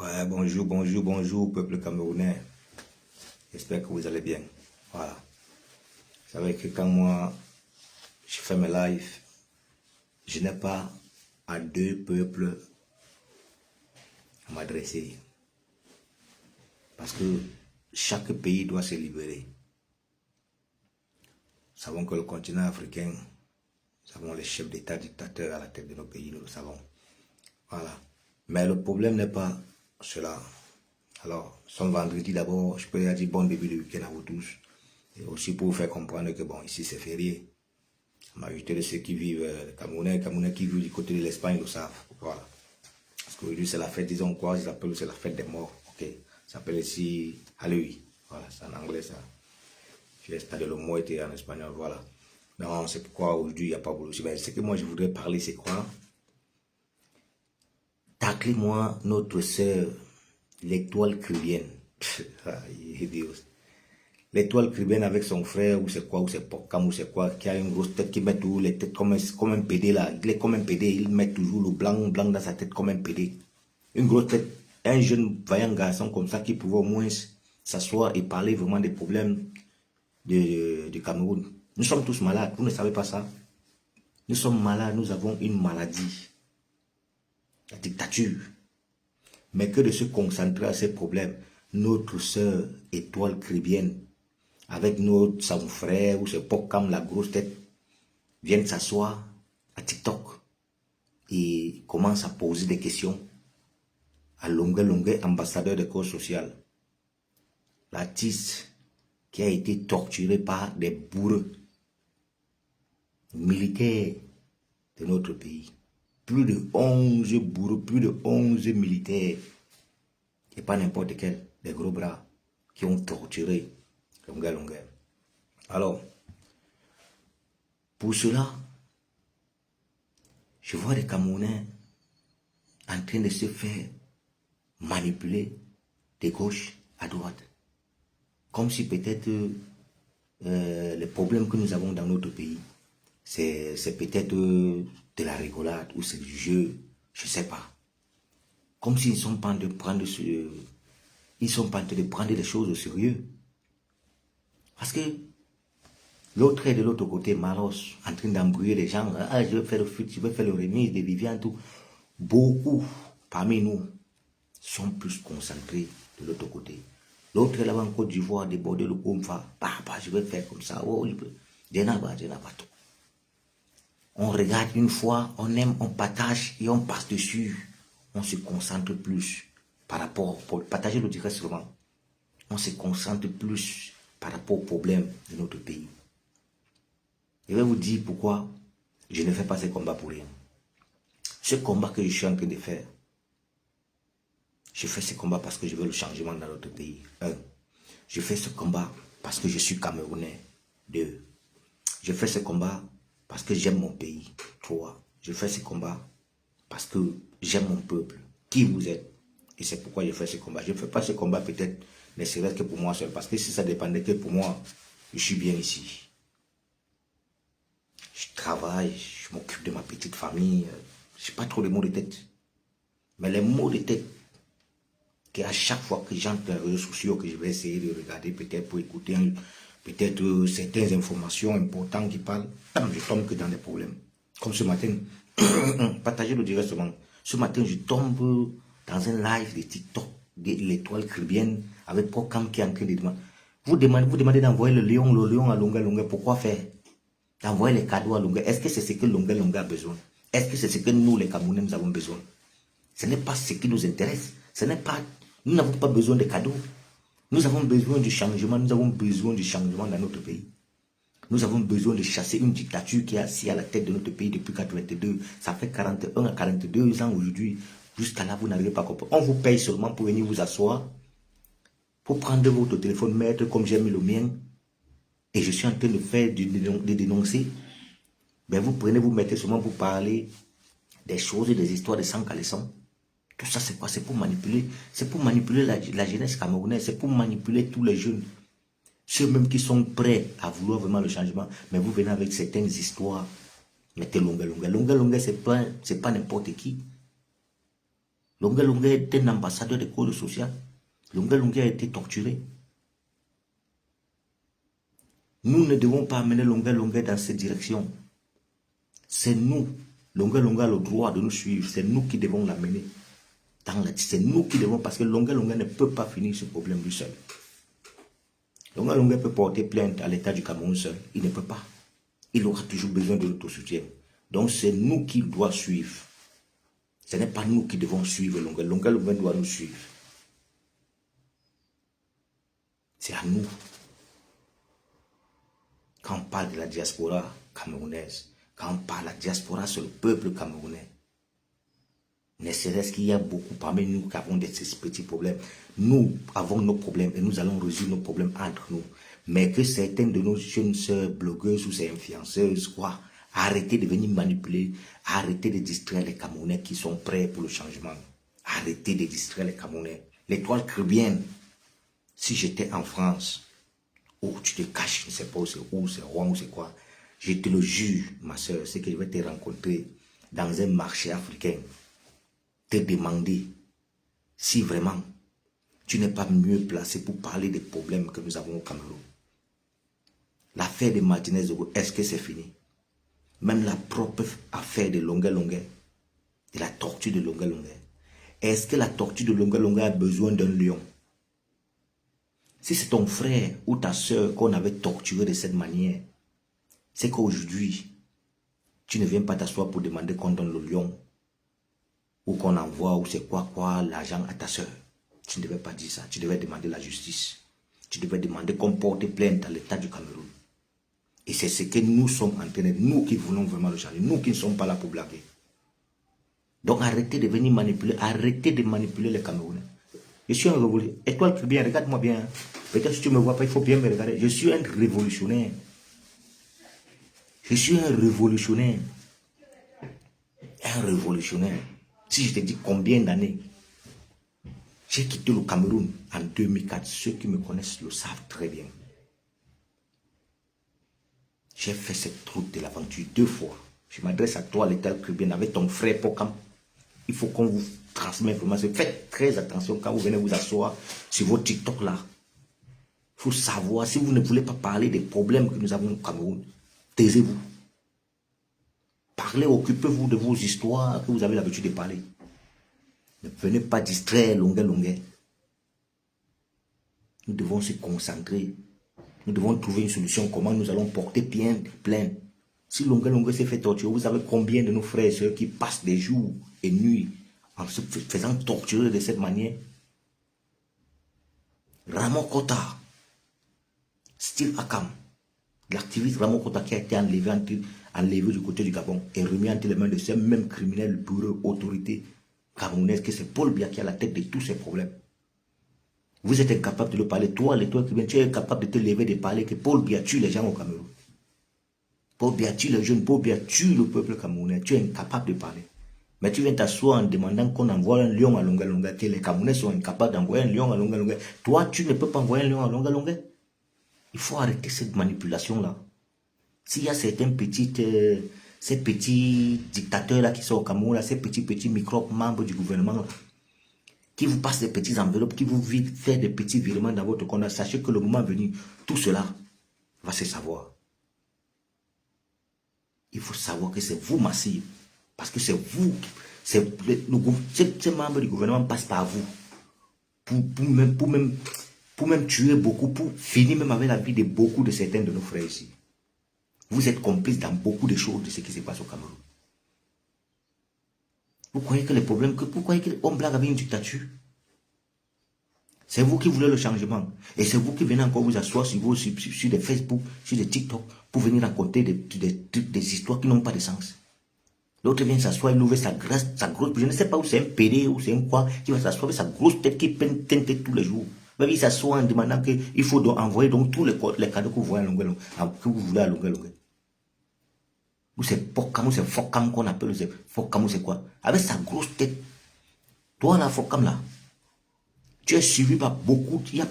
Ouais, bonjour, bonjour, bonjour, peuple camerounais. J'espère que vous allez bien. Voilà. Vous savez que quand moi, je fais mes lives, je n'ai pas à deux peuples à m'adresser. Parce que chaque pays doit se libérer. Nous savons que le continent africain, nous avons les chefs d'État dictateurs à la tête de nos pays, nous le savons. Voilà. Mais le problème n'est pas cela. Alors, son vendredi d'abord, je peux dire bon début de week-end à vous tous. Et aussi pour vous faire comprendre que bon, ici c'est férié. La majorité de ceux qui vivent, Camerounais qui vivent du côté de l'Espagne le savent. Voilà. Parce qu'aujourd'hui c'est la fête, disons quoi, ils appellent c'est la fête des morts. Ok. Ça s'appelle ici Halloween. Voilà, c'est en anglais ça. Fiesta de los Muertos en espagnol, voilà. Non, c'est pourquoi aujourd'hui il n'y a pas beaucoup. Mais ce que moi je voudrais parler, c'est quoi? Taclez-moi notre sœur, l'étoile cubienne. L'étoile cubienne avec son frère, ou c'est quoi, ou c'est Pocam, ou c'est quoi, qui a une grosse tête, qui met toujours les têtes comme un PD là. Il est comme un PD, il met toujours le blanc dans sa tête comme un PD. Une grosse tête, un jeune vaillant garçon comme ça qui pouvait au moins s'asseoir et parler vraiment des problèmes du Cameroun. Nous sommes tous malades, vous ne savez pas ça? Nous sommes malades, nous avons une maladie. La dictature. Mais que de se concentrer à ces problèmes. Notre sœur étoile caribéenne, avec son frère ou ses comme la grosse tête, viennent s'asseoir à TikTok et commencent à poser des questions à longueur, ambassadeur de cause sociale. L'artiste qui a été torturé par des bourreux militaires de notre pays. Plus de 11 bourreaux, plus de 11 militaires. Et pas n'importe quel, des gros bras qui ont torturé longueur. Alors, pour cela, je vois des Camerounais en train de se faire manipuler de gauche à droite. Comme si peut-être les problèmes que nous avons dans notre pays, c'est peut-être de la rigolade ou c'est du jeu, je ne sais pas. Comme s'ils ne sont pas en train de prendre les choses au sérieux. Parce que l'autre est de l'autre côté, Maros, en train d'embrouiller les gens. Ah, je vais faire le foot, je vais faire le remise de Viviane, tout. Beaucoup parmi nous sont plus concentrés de l'autre côté. L'autre est là-bas en Côte d'Ivoire, débordé le Komfa. Papa, je vais faire comme ça. Oh, je n'ai pas tout. On regarde une fois, on aime, on partage et on passe dessus. On se concentre plus par rapport, pour partager le direct seulement. On se concentre plus par rapport aux problèmes de notre pays. Je vais vous dire pourquoi je ne fais pas ce combat pour rien. Ce combat que je suis en train de faire, je fais ce combat parce que je veux le changement dans notre pays. 1. Je fais ce combat parce que je suis Camerounais. 2. Je fais ce combat parce que j'aime mon pays. 3. Je fais ce combat parce que j'aime mon peuple. Qui vous êtes? Et c'est pourquoi je fais ce combat. Je ne fais pas ce combat peut-être ne serait-ce que pour moi seul. Parce que si ça dépendait que pour moi, je suis bien ici. Je travaille, je m'occupe de ma petite famille. Je n'ai pas trop de mots de tête. Mais les mots de tête, qu'à chaque fois que j'entre dans les réseaux sociaux, que je vais essayer de regarder peut-être pour écouter peut-être certaines informations importantes qui parlent, je tombe que dans des problèmes. Comme ce matin, partagez le directement. Ce matin, je tombe dans un live de TikTok de l'étoile caribéenne avec Procam qui est en train de demander. Vous demandez d'envoyer le lion à longueur. Pourquoi faire? D'envoyer les cadeaux à longueur. Est-ce que c'est ce que longueur a besoin? Est-ce que c'est ce que nous, les Camerounais, nous avons besoin? Ce n'est pas ce qui nous intéresse. Nous n'avons pas besoin de cadeaux. Nous avons besoin du changement. Nous avons besoin du changement dans notre pays. Nous avons besoin de chasser une dictature qui est assise à la tête de notre pays depuis 1982. Ça fait 41 à 42 ans aujourd'hui. Jusqu'à là, vous n'arrivez pas à comprendre. On vous paye seulement pour venir vous asseoir, pour prendre votre téléphone, mettre comme j'ai mis le mien, et je suis en train de faire de dénoncer. Ben vous prenez, vous mettez seulement pour parler des choses, des histoires de sang calaissant. Tout ça, c'est quoi? C'est pour manipuler. C'est pour manipuler la jeunesse camerounaise. C'est pour manipuler tous les jeunes. Ceux même qui sont prêts à vouloir vraiment le changement. Mais vous venez avec certaines histoires. Mettez longueur. Longueur, c'est pas n'importe qui. Longue Longue est un ambassadeur des causes sociales. Longue Longue a été torturé. Nous ne devons pas amener Longue Longue dans cette direction. C'est nous. Longue Longue a le droit de nous suivre. C'est nous qui devons l'amener. C'est nous qui devons, parce que Longue Longue ne peut pas finir ce problème lui seul. Longue Longue peut porter plainte à l'État du Cameroun seul. Il ne peut pas. Il aura toujours besoin de notre soutien. Donc c'est nous qui doit suivre. Ce n'est pas nous qui devons suivre Longue. Longue Longue doit nous suivre. C'est à nous. Quand on parle de la diaspora camerounaise, quand on parle de la diaspora sur le peuple camerounais, ne serait-ce qu'il y a beaucoup parmi nous qui avons ces petits problèmes. Nous avons nos problèmes et nous allons résoudre nos problèmes entre nous. Mais que certaines de nos jeunes sœurs blogueuses ou ces influenceuses, quoi, arrêtez de venir manipuler, arrêtez de distraire les Camerounais qui sont prêts pour le changement. Arrêtez de distraire les Camerounais. L'étoile caribéenne, si j'étais en France, où tu te caches, je ne sais pas où c'est Rouen ou c'est quoi, je te le jure, ma soeur, c'est que je vais te rencontrer dans un marché africain, te demander si vraiment tu n'es pas mieux placé pour parler des problèmes que nous avons au Cameroun. L'affaire de Martinez, est-ce que c'est fini? Même la propre affaire de Longue Longue, de la tortue de Longue Longue. Est-ce que la tortue de Longue Longue a besoin d'un lion? Si c'est ton frère ou ta soeur qu'on avait torturé de cette manière, c'est qu'aujourd'hui, tu ne viens pas t'asseoir pour demander qu'on donne le lion ou qu'on envoie ou c'est quoi l'argent à ta soeur. Tu ne devais pas dire ça. Tu devais demander la justice. Tu devais demander qu'on porte plainte à l'État du Cameroun. Et c'est ce que nous sommes en train de... Nous qui voulons vraiment le changer. Nous qui ne sommes pas là pour blaguer. Donc arrêtez de venir manipuler. Arrêtez de manipuler les Camerounais. Je suis un révolutionnaire. Étoile très bien, regarde-moi bien. Peut-être si tu ne me vois pas, il faut bien me regarder. Je suis un révolutionnaire. Je suis un révolutionnaire. Un révolutionnaire. Si je te dis combien d'années, j'ai quitté le Cameroun en 2004. Ceux qui me connaissent le savent très bien. J'ai fait cette route de l'aventure 2 fois. Je m'adresse à toi, l'état cubain, avec ton frère Pokam. Il faut qu'on vous transmette vraiment. Faites très attention quand vous venez vous asseoir sur vos TikTok là. Il faut savoir, si vous ne voulez pas parler des problèmes que nous avons au Cameroun, taisez-vous. Parlez, occupez-vous de vos histoires que vous avez l'habitude de parler. Ne venez pas distraire Longue Longue. Nous devons se concentrer. Nous devons trouver une solution. Comment nous allons porter plainte. Si Longue Longue s'est fait torturer, vous savez combien de nos frères et sœurs qui passent des jours et nuits en se faisant torturer de cette manière. Ramon Kota, Steve Akam, l'activiste Ramon Kota qui a été enlevé du côté du Gabon et remis entre les mains de ces mêmes criminels pour autorités camerounaises, que c'est Paul Biya qui est à la tête de tous ces problèmes. Vous êtes incapable de le parler. Toi, l'étoile qui vient, tu es incapable de te lever de parler que Paul Biya tue les gens au Cameroun. Paul Biya tue les jeunes, Paul Biya tue le peuple camerounais. Tu es incapable de parler. Mais tu viens t'asseoir en demandant qu'on envoie un lion à Longue Longue, que les Camerounais sont incapables d'envoyer un lion à Longue Longue. Toi, tu ne peux pas envoyer un lion à Longue Longue. Il faut arrêter cette manipulation-là. S'il y a certains ces petits dictateurs-là qui sont au Cameroun, là, ces petits microbes membres du gouvernement, là, qui vous passent des petits enveloppes, qui vous fait des petits virements dans votre compte, sachez que le moment venu, tout cela va se savoir. Il faut savoir que c'est vous, Massif. Parce que c'est vous, ces membres du gouvernement passent par vous. Pour même tuer beaucoup, pour finir même avec la vie de beaucoup de certains de nos frères ici. Vous êtes complices dans beaucoup de choses de ce qui se passe au Cameroun. Vous croyez que les problèmes, vous croyez qu'on blague avec une dictature? C'est vous qui voulez le changement. Et c'est vous qui venez encore vous asseoir sur des Facebook, sur des TikTok, pour venir raconter des histoires qui n'ont pas de sens. L'autre vient s'asseoir, il ouvre sa grosse, je ne sais pas où c'est un PD ou c'est un quoi, qui va s'asseoir avec sa grosse tête qui peine tête tous les jours. Il s'assoit en demandant qu'il faut donc envoyer donc tous les cadeaux que vous voyez à Longue Longue, que vous voulez à Longue Longue. Ou c'est Pokam, ou c'est Fokam qu'on appelle, c'est Fokam, ou c'est quoi? Avec sa grosse tête. Toi là, Fokam là, tu es suivi par beaucoup, tu as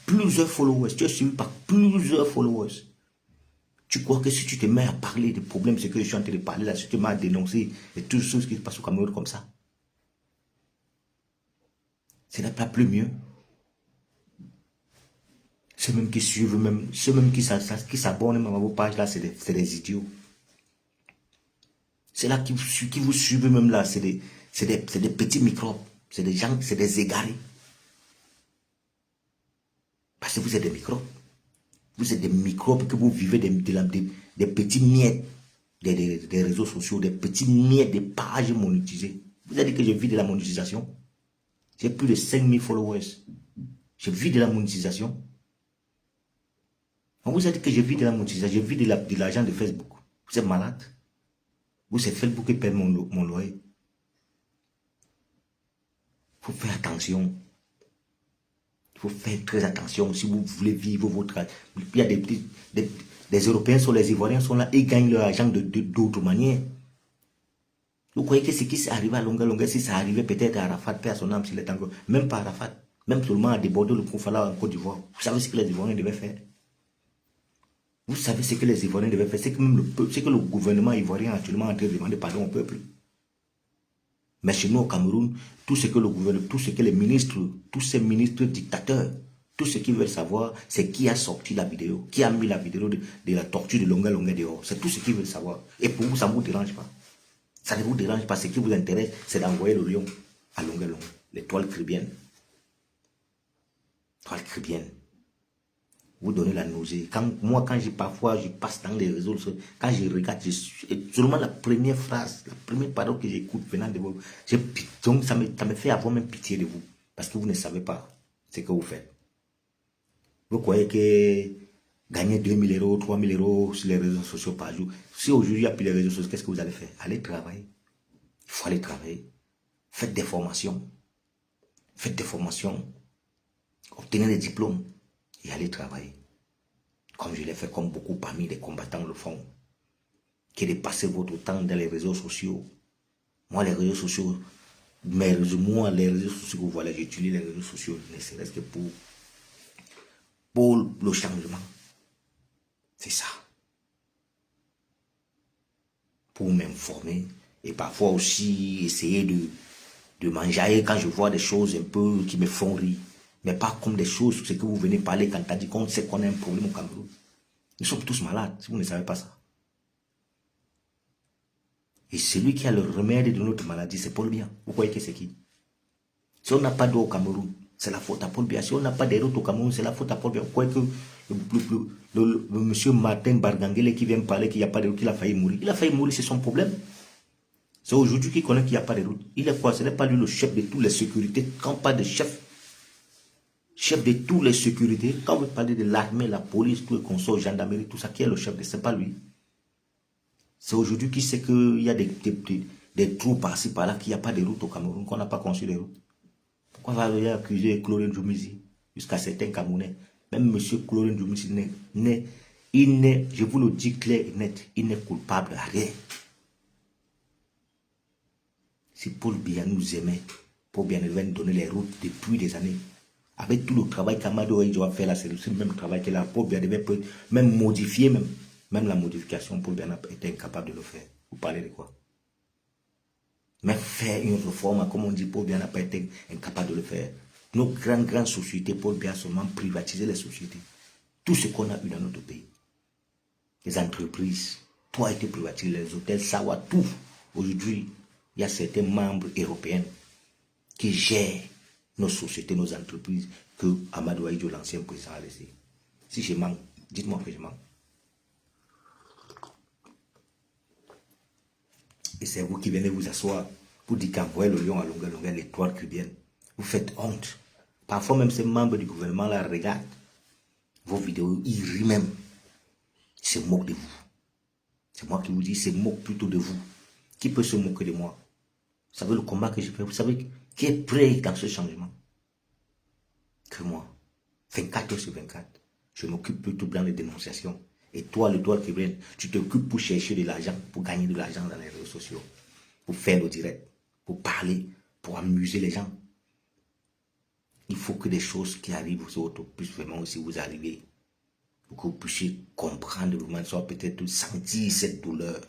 plusieurs followers, tu es suivi par plusieurs followers. Tu crois que si tu te mets à parler des problèmes, ce que je suis en train de parler là, si tu te mets à dénoncer et toutes les choses qui se passent au Cameroun comme ça, Ce n'est pas plus mieux. Ceux même qui suivent, ceux même qui s'abonnent même à vos pages là, c'est des idiots. C'est là qui vous suivent même là, c'est des petits microbes. C'est des gens, c'est des égarés. Parce que vous êtes des microbes. Vous êtes des microbes que vous vivez des petits miettes des réseaux sociaux, des petits miettes des pages monétisées. Vous avez dit que je vis de la monétisation. J'ai plus de 5000 followers. Je vis de la monétisation. On vous a dit que je vis de la monétisation, je vis de l'argent de Facebook. Vous êtes malade. Vous, c'est Facebook qui paie mon loyer. Il faut faire attention. Il faut faire très attention si vous voulez vivre votre... Il y a des Européens sur les Ivoiriens sont là et gagnent leur argent d'autres manières. Vous croyez que ce qui s'est arrivé à longueur, si ça arrivait peut-être à Arafat, paix à son âme, s'il est encore... Même pas Arafat, même seulement à déborder le Koufala en Côte d'Ivoire. Vous savez ce que les Ivoiriens devaient faire? Vous savez ce que les Ivoiriens devaient faire? C'est que même le gouvernement ivoirien actuellement est en train de demander pardon au peuple. Mais chez nous au Cameroun, tout ce que le gouvernement, tout ce que les ministres, tous ces ministres dictateurs, tout ce qu'ils veulent savoir, c'est qui a sorti la vidéo, qui a mis la vidéo de la torture de Longa dehors. C'est tout ce qu'ils veulent savoir. Et pour vous, ça ne vous dérange pas. Ça ne vous dérange pas. Ce qui vous intéresse, c'est d'envoyer le lion à Longa, l'étoile caribéenne. L'étoile caribéenne. Vous donnez la nausée. Quand parfois je passe dans les réseaux, quand je regarde, seulement la première phrase, la première parole que j'écoute venant de vous, donc ça me fait avoir même pitié de vous. Parce que vous ne savez pas ce que vous faites. Vous croyez que gagner 2000 euros, 3000 euros sur les réseaux sociaux par jour, si aujourd'hui il n'y a plus les réseaux sociaux, qu'est-ce que vous allez faire? Allez travailler. Il faut aller travailler. Faites des formations. Faites des formations. Obtenez des diplômes. Et allez travailler. Comme je l'ai fait, comme beaucoup parmi les combattants le font. Qui est de passer votre temps dans les réseaux sociaux. Moi, les réseaux sociaux, les réseaux sociaux, voilà, j'utilise les réseaux sociaux, ne serait-ce que pour le changement. C'est ça. Pour m'informer. Et parfois aussi essayer de manger quand je vois des choses un peu qui me font rire. Mais pas comme des choses, ce que vous venez parler quand on dit qu'on sait qu'on a un problème au Cameroun. Nous sommes tous malades, si vous ne savez pas ça. Et celui qui a le remède de notre maladie, c'est Paul Biya. Vous croyez que c'est qui? Si on n'a pas d'eau au Cameroun, c'est la faute à Paul Biya. Si on n'a pas de route au Cameroun, c'est la faute à Paul Biya. Vous croyez que le monsieur Martin Bargangele qui vient me parler qu'il n'y a pas de route, qu'il a failli mourir? Il a failli mourir, c'est son problème. C'est aujourd'hui qu'il connaît qu'il n'y a pas de route. Il est quoi? Ce n'est pas lui le chef de toutes les sécurités. Quand on parle de chef de toutes les sécurités, quand vous parlez de l'armée, la police, tout le consort, gendarmerie, tout ça, qui est le chef de... C'est pas lui. C'est aujourd'hui qui sait qu'il y a des trous par-ci, par-là, qu'il n'y a pas de route au Cameroun, qu'on n'a pas conçu de route. Pourquoi va-t-il accuser Chlorine Djoumizi jusqu'à certains Camerounais? Même M. Chlorine Djoumizi, je vous le dis clair et net, il n'est coupable à rien. Si Paul Biya nous aimait, Paul Biya devait nous donner les routes depuis des années. Avec tout le travail qu'Amadou doit faire là, c'est le même travail que là. Paul Biya devait même modifier, même la modification, Paul Biya était incapable de le faire. Vous parlez de quoi? Mais faire une réforme, comme on dit, Paul Biya n'a pas été incapable de le faire. Nos grandes sociétés, Paul Biya a seulement privatisé les sociétés. Tout ce qu'on a eu dans notre pays. Les entreprises, tout a été privatisé, les hôtels, ça va tout. Aujourd'hui, il y a certains membres européens qui gèrent nos sociétés, nos entreprises, que Amadou Ahidjo, l'ancien président, a laissé. Si je mens, dites-moi que je mens. Et c'est vous qui venez vous asseoir pour dire qu'envoyer le lion à longueur, l'étoile cubienne. Vous faites honte. Parfois même ces membres du gouvernement là regardent vos vidéos, ils rient même. Ils se moquent de vous. C'est moi qui vous dis, ils se moquent plutôt de vous. Qui peut se moquer de moi? Vous savez le combat que je fais? Vous savez qui est prêt dans ce changement? Que moi. 24 heures sur 24. Je m'occupe plutôt dans les dénonciations. Et toi, l'étoile qui vient, tu t'occupes pour chercher de l'argent, pour gagner de l'argent dans les réseaux sociaux. Pour faire le direct, pour parler, pour amuser les gens. Il faut que des choses qui arrivent aux autres puissent vraiment aussi vous arriver. Pour que vous puissiez comprendre, vous-même, soit peut-être sentir cette douleur.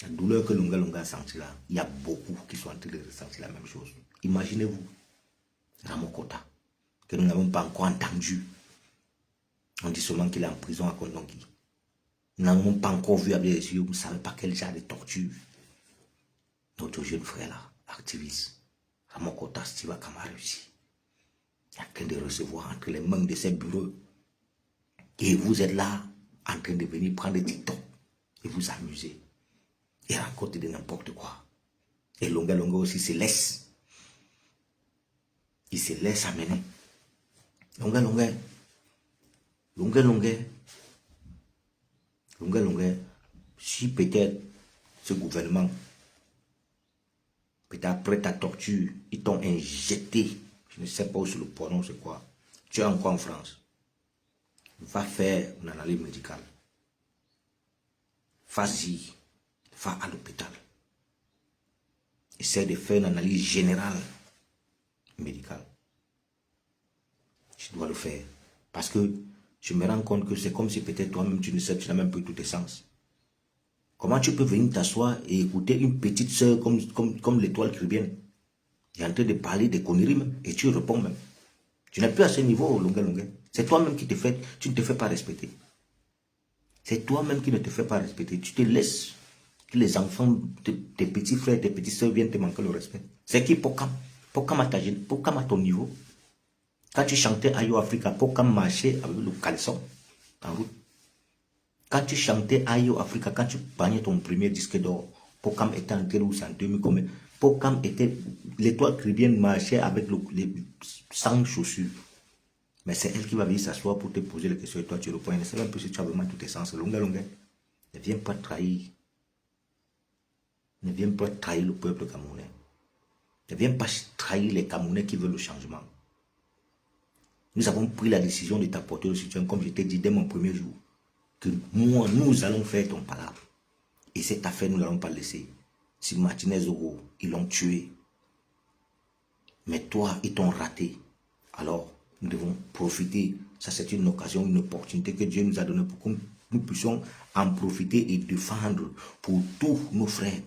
La douleur que Lunga Lunga a senti là, il y a beaucoup qui sont en train de ressentir la même chose. Imaginez-vous, Ramokota, que nous n'avons pas encore entendu. On dit seulement qu'il est en prison à Kondonki. Nous n'avons pas encore vu avec les yeux, vous ne savez pas quel genre de torture. Notre jeune frère là, activiste, Ramokota Stiva Kamarusi, est en train de recevoir entre les mains de ses bureaux. Et vous êtes là, en train de venir prendre des TikTok et vous amuser. Et raconter de n'importe quoi. Et Lunga Lunga aussi se laisse. Il se laisse amener. Lunga Lunga. Lunga Lunga. Lunga Lunga. Si peut-être ce gouvernement, peut-être après ta torture, ils t'ont injecté, je ne sais pas où c'est le pronom, c'est quoi. Tu es encore en France. Va faire une analyse médicale. Vas-y. Va à l'hôpital. Essaie de faire une analyse générale médicale. Je dois le faire. Parce que je me rends compte que c'est comme si peut-être toi-même tu ne sais, tu n'as même plus tous tes sens. Comment tu peux venir t'asseoir et écouter une petite soeur comme l'étoile caribéenne? Il est en train de parler des conneries même. Et tu réponds même. Tu n'es plus à ce niveau, Lunga Lunga. C'est toi-même qui te fais, tu ne te fais pas respecter. C'est toi-même qui ne te fais pas respecter. Tu te laisses que les enfants, tes petits frères, tes petites soeurs viennent te manquer le respect. C'est qui Pokam? Pokam à ton niveau. Quand tu chantais Ayo Africa, Pokam marchait avec le caleçon en route. Quand tu chantais Ayo Africa, quand tu gagnais ton premier disque d'or, Pokam était en train en 2000 combien? Pokam était, l'étoile caribéenne marchait avec sans chaussures. Mais c'est elle qui va venir s'asseoir pour te poser les questions et toi tu réponds. Elle ne sait même plus si tu as vraiment tous tes sens. Lunga Lunga. Ne viens pas trahir. Ne viens pas trahir le peuple camerounais. Ne viens pas trahir les Camerounais qui veulent le changement. Nous avons pris la décision de t'apporter le soutien, comme je t'ai dit dès mon premier jour, que moi, nous allons faire ton palabre. Et cette affaire, nous ne l'allons pas laisser. Si Martinez Oro, ils l'ont tué, mais toi, ils t'ont raté. Alors, nous devons profiter. Ça, c'est une occasion, une opportunité que Dieu nous a donnée pour que nous puissions en profiter et défendre pour tous nos frères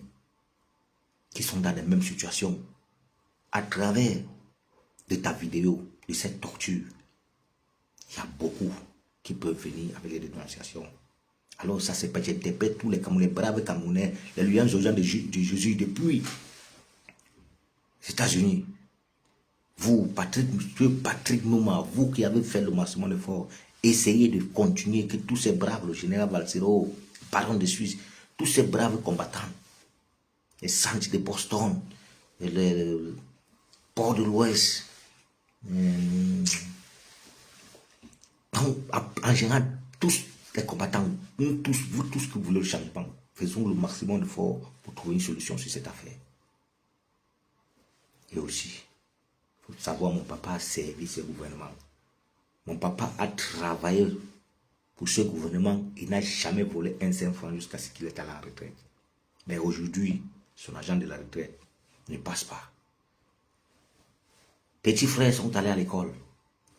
qui sont dans la même situation, à travers de ta vidéo, de cette torture. Il y a beaucoup qui peuvent venir avec les dénonciations. Alors ça c'est pas, j'interpelle tous les Camerounais, braves Camerounais, les liens aux gens de Jésus depuis les États-Unis. Vous, Patrick Nouma, vous qui avez fait le maximum d'efforts, essayez de continuer, que tous ces braves, le général Valsero, le baron de Suisse, tous ces braves combattants, les Santi de Boston, le Port de l'Ouest, en général, tous les combattants, nous tous, vous tous que vous voulez le changement, faisons le maximum d'efforts pour trouver une solution sur cette affaire. Et aussi, il faut savoir, mon papa a servi ce gouvernement. Mon papa a travaillé pour ce gouvernement. Il n'a jamais volé un seul franc jusqu'à ce qu'il est à la retraite. Mais aujourd'hui, son agent de la retraite ne passe pas. Petits frères sont allés à l'école.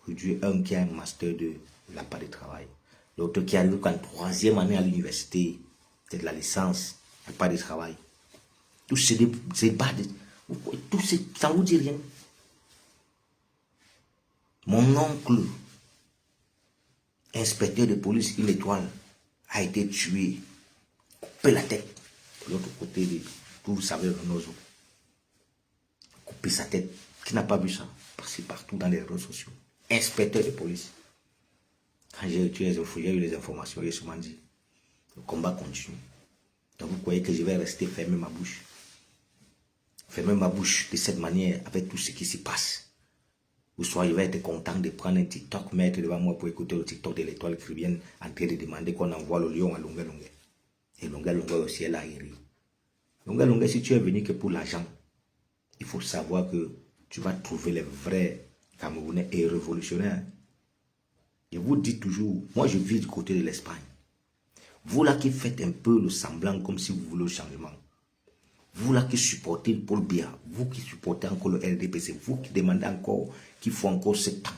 Aujourd'hui, un qui a un master 2, il n'a pas de travail. L'autre qui arrive qu'en 3e année à l'université, c'est de la licence, il n'a pas de travail. Tout c'est pas de... Tout ça ne vous dit rien. Mon oncle, inspecteur de police, une étoile, a été tué, coupé la tête. De l'autre côté, vous savez, Renozo, coupé sa tête. Qui n'a pas vu ça? Passé partout dans les réseaux sociaux. Inspecteur de police. Quand j'ai eu les informations, j'ai souvent dit, le combat continue. Donc vous croyez que je vais rester fermer ma bouche? Fermer ma bouche de cette manière avec tout ce qui se passe. Ou soit je vais être content de prendre un TikTok, mettre devant moi pour écouter le TikTok de l'étoile caribéenne en train de demander qu'on envoie le lion à Lunga Lunga. Et Lunga Lunga aussi, elle a ri. Lunga Lunga, si tu es venu que pour l'argent, il faut savoir que tu vas trouver les vrais Camerounais et révolutionnaires. Je vous dis toujours, moi je vis du côté de l'Espagne. Vous là qui faites un peu le semblant comme si vous voulez le changement. Vous là qui supportez le Paul Biya, vous qui supportez encore le RDPC, vous qui demandez encore qu'il faut encore 7 ans.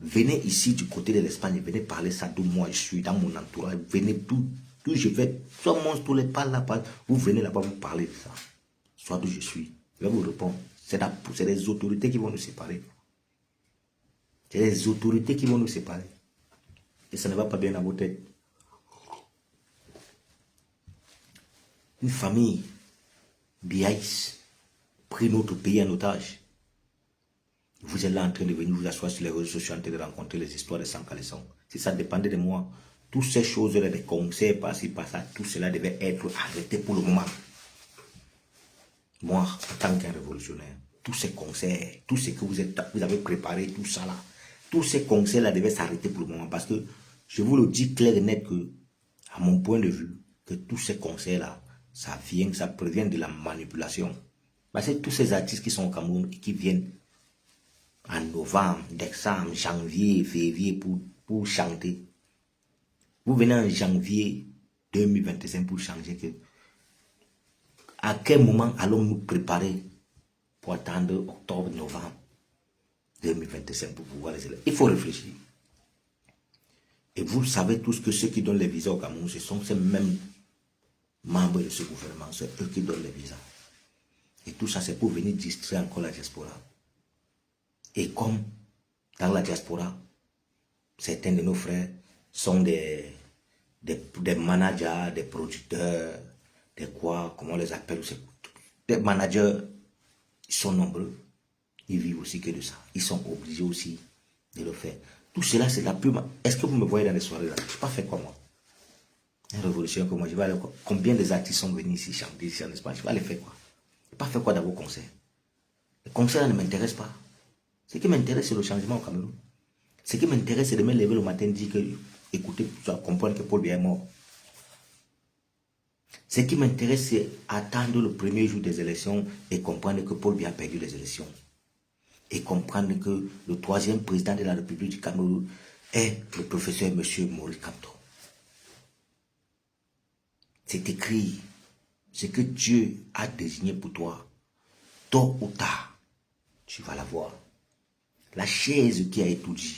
Venez ici du côté de l'Espagne, venez parler ça de moi, je suis dans mon entourage, venez tout D'où je vais, soit moi, tous les pas là-bas, vous venez là-bas, vous parlez de ça. Soit d'où je suis. Je vais vous répondre. C'est les autorités qui vont nous séparer. C'est les autorités qui vont nous séparer. Et ça ne va pas bien à vos têtes. Une famille biaïs pris notre pays en otage. Vous êtes là en train de venir vous asseoir sur les réseaux sociaux en train de rencontrer les histoires de Sankaleson. Si ça dépendait de moi, toutes ces choses-là, des conseils par-ci, par-ça, tout cela devait être arrêté pour le moment. Moi, en tant qu'un révolutionnaire, tous ces conseils, tout ce que vous avez préparé, tout ça là, tous ces conseils-là devaient s'arrêter pour le moment. Parce que je vous le dis clair et net que, à mon point de vue, que tous ces conseils-là, ça provient de la manipulation. Parce que tous ces artistes qui sont au Cameroun et qui viennent en novembre, décembre, janvier, février pour chanter. Vous venez en janvier 2025 pour changer. À quel moment allons-nous préparer pour attendre octobre, novembre 2025 pour pouvoir les élections? Il faut réfléchir. Et vous savez tous que ceux qui donnent les visas au Cameroun, ce sont ces mêmes membres de ce gouvernement. C'est eux qui donnent les visas. Et tout ça, c'est pour venir distraire encore la diaspora. Et comme dans la diaspora, certains de nos frères sont des managers, des producteurs, des quoi, comment on les appelle, des managers, ils sont nombreux. Ils vivent aussi que de ça. Ils sont obligés aussi de le faire. Tout cela, c'est la pure... Est-ce que vous me voyez dans les soirées là? Je n'ai pas fait quoi moi? Une révolution comme moi, je vais aller quoi? Combien des artistes sont venus ici chanter ici en Espagne? Je vais aller faire quoi? Je n'ai pas fait quoi dans vos concerts? Les concerts ne m'intéressent pas. Ce qui m'intéresse, c'est le changement au Cameroun. Ce qui m'intéresse, c'est de me lever le matin et dire que, écoutez, tu vas comprendre que Paul Biya est mort. Ce qui m'intéresse, c'est attendre le premier jour des élections et comprendre que Paul Biya a perdu les élections. Et comprendre que le troisième président de la République du Cameroun est le professeur M. Maurice Kamto. C'est écrit. Ce que Dieu a désigné pour toi, tôt ou tard, tu vas l'avoir. La chaise qui a étudié,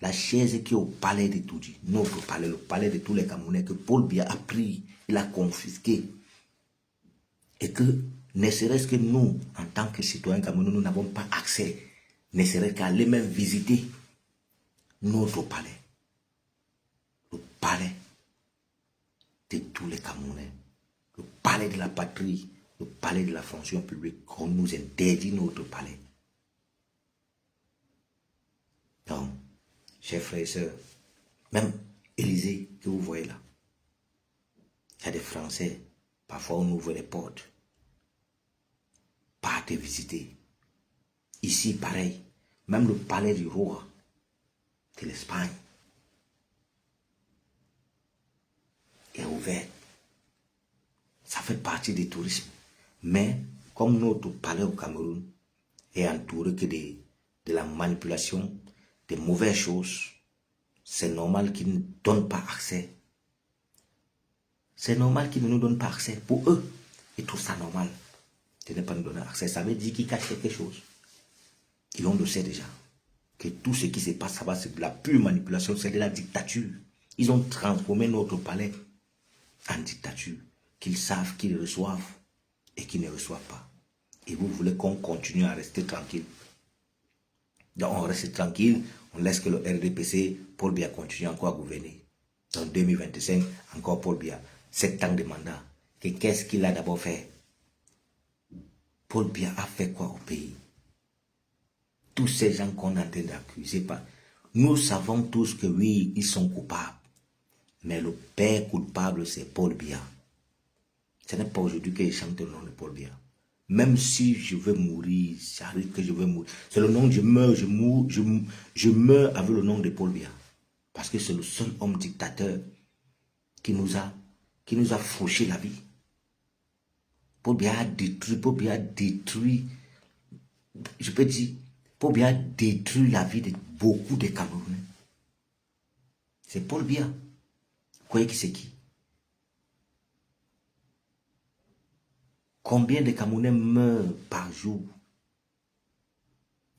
la chaise qui est au palais d'Etoudi, notre palais, le palais de tous les Camerounais, que Paul Biya a pris, il a confisqué. Et que, ne serait-ce que nous, en tant que citoyens camerounais, nous n'avons pas accès, ne serait-ce qu'à aller même visiter notre palais. Le palais de tous les Camerounais. Le palais de la patrie, le palais de la fonction publique. On nous interdit notre palais. Donc, chers frères et sœurs, même Élysée que vous voyez là, il y a des Français, parfois on ouvre les portes, pas te visiter. Ici, pareil, même le palais du roi de l'Espagne est ouvert. Ça fait partie du tourisme. Mais, comme notre palais au Cameroun est entouré que de la manipulation, des mauvaises choses, c'est normal qu'ils ne donnent pas accès. C'est normal qu'ils ne nous donnent pas accès. Pour eux, ils trouvent ça normal de ne pas nous donner accès. Ça veut dire qu'ils cachent quelque chose. Et on le sait déjà. Que tout ce qui se passe là-bas, c'est de la pure manipulation, c'est de la dictature. Ils ont transformé notre palais en dictature. Qu'ils savent qu'ils reçoivent et qu'ils ne reçoivent pas. Et vous voulez qu'on continue à rester tranquille. Donc on reste tranquille, on laisse que le RDPC, Paul Biya continue encore à gouverner. En 2025, encore Paul Biya, 7 ans de mandat. Qu'est-ce qu'il a d'abord fait? Paul Biya a fait quoi au pays? Tous ces gens qu'on est en train d'accuser, nous savons tous que oui, ils sont coupables. Mais le père coupable, c'est Paul Biya. Ce n'est pas aujourd'hui que je chante le nom de Paul Biya. Même si je veux mourir, ça arrive que je veux mourir. C'est le nom, je meurs avec le nom de Paul Biya. Parce que c'est le seul homme dictateur qui nous a fauché la vie. Paul Biya a détruit, je peux dire, Paul Biya a détruit la vie de beaucoup de Camerounais. C'est Paul Biya. Vous croyez que c'est qui? Combien de Camerounais meurent par jour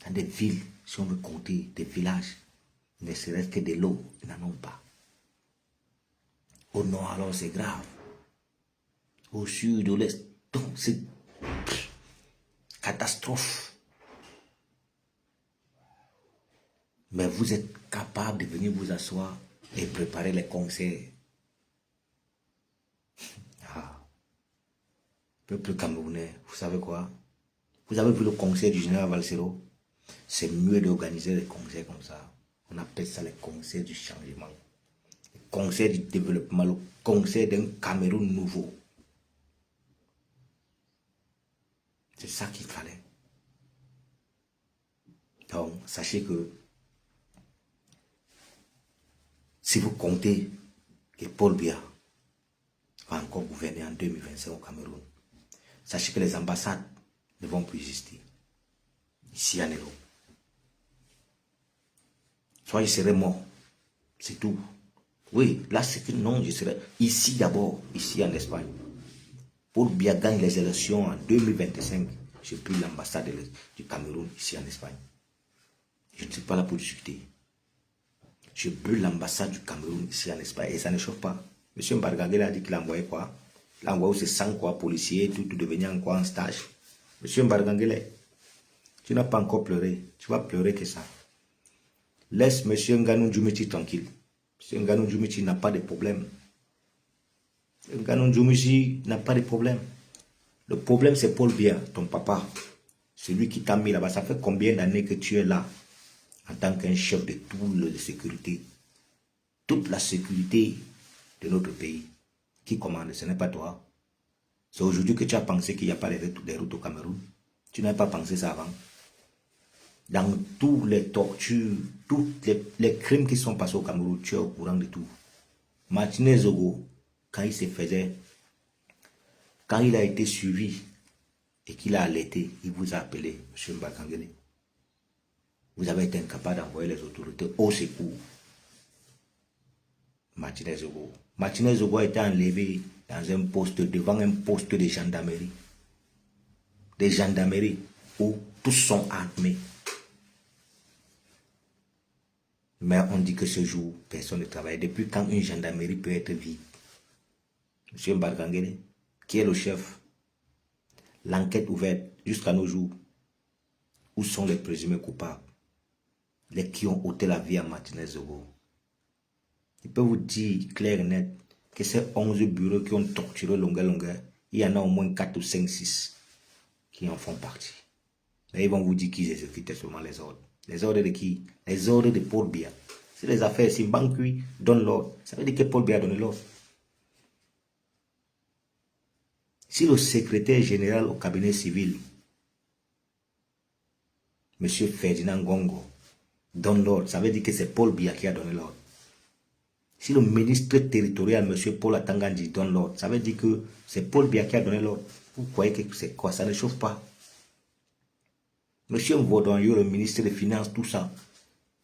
dans des villes, si on veut compter, des villages, ne serait-ce que de l'eau, ils n'en ont pas. Au nord, alors c'est grave. Au sud, au l'est, donc c'est catastrophe. Mais vous êtes capable de venir vous asseoir et préparer les concerts. Ah, peuple camerounais, vous savez quoi? Vous avez vu le concert du général Valsero? C'est mieux d'organiser des concerts comme ça. On appelle ça les concerts du changement. Les concerts du développement, le concert d'un Cameroun nouveau. C'est ça qu'il fallait. Donc, sachez que si vous comptez que Paul Biya va encore gouverner en 2025 au Cameroun, sachez que les ambassades ne vont plus exister. Ici en Europe. Soit je serai mort. C'est tout. Oui, là c'est que non, je serai ici d'abord, ici en Espagne. Paul Biya gagne les élections en 2025. J'ai pris l'ambassade du Cameroun ici en Espagne. Je ne suis pas là pour discuter. Je brûle l'ambassade du Cameroun ici en Espagne et ça ne chauffe pas. Monsieur Mbargangele a dit qu'il a envoyé quoi? Il a envoyé ses 100 quoi, policiers, tout devenir en quoi en stage. Monsieur Mbargangele, tu n'as pas encore pleuré. Tu vas pleurer que ça. Laisse monsieur Nganou Djoumichi tranquille. Monsieur Nganou Djoumichi n'a pas de problème. Nganou Djoumichi n'a pas de problème. Le problème c'est Paul Biya, ton papa. Celui qui t'a mis là-bas. Ça fait combien d'années que tu es là en tant qu'un chef de tout le de sécurité? Toute la sécurité de notre pays. Qui commande? Ce n'est pas toi. C'est aujourd'hui que tu as pensé qu'il n'y a pas des routes au Cameroun. Tu n'avais pas pensé ça avant. Dans tous les tortures, tous les crimes qui sont passés au Cameroun, tu es au courant de tout. Martinez Zogo, quand il se faisait, quand il a été suivi et qu'il a alerté, il vous a appelé, M. Mbargangele. Vous avez été incapable d'envoyer les autorités au secours. Martinez Zogo. Martinez Zogo a été enlevé dans un poste, devant un poste de gendarmerie. Des gendarmeries où tous sont armés. Mais on dit que ce jour, personne ne travaille. Depuis quand une gendarmerie peut être vide? Monsieur Mbargangele, qui est le chef? L'enquête ouverte jusqu'à nos jours. Où sont les présumés coupables? Les qui ont ôté la vie à Martinez Zogo. Il peut vous dire clair et net que ces 11 bureaux qui ont torturé longueur, il y en a au moins 4 ou 5, 6 qui en font partie. Et ils vont vous dire qu'ils exécutaient seulement les ordres. Les ordres de qui? Les ordres de Paul Biya. Si les affaires, si Bankui donne l'ordre, ça veut dire que Paul Biya a donné l'ordre. Si le secrétaire général au cabinet civil, M. Ferdinand Gongo, donne l'ordre, ça veut dire que c'est Paul Biya qui a donné l'ordre. Si le ministre territorial, M. Paul Atangandi, donne l'ordre, ça veut dire que c'est Paul Biya qui a donné l'ordre. Vous croyez que c'est quoi? Ça ne chauffe pas. Monsieur Mvodonyo, le ministre des Finances, tout ça,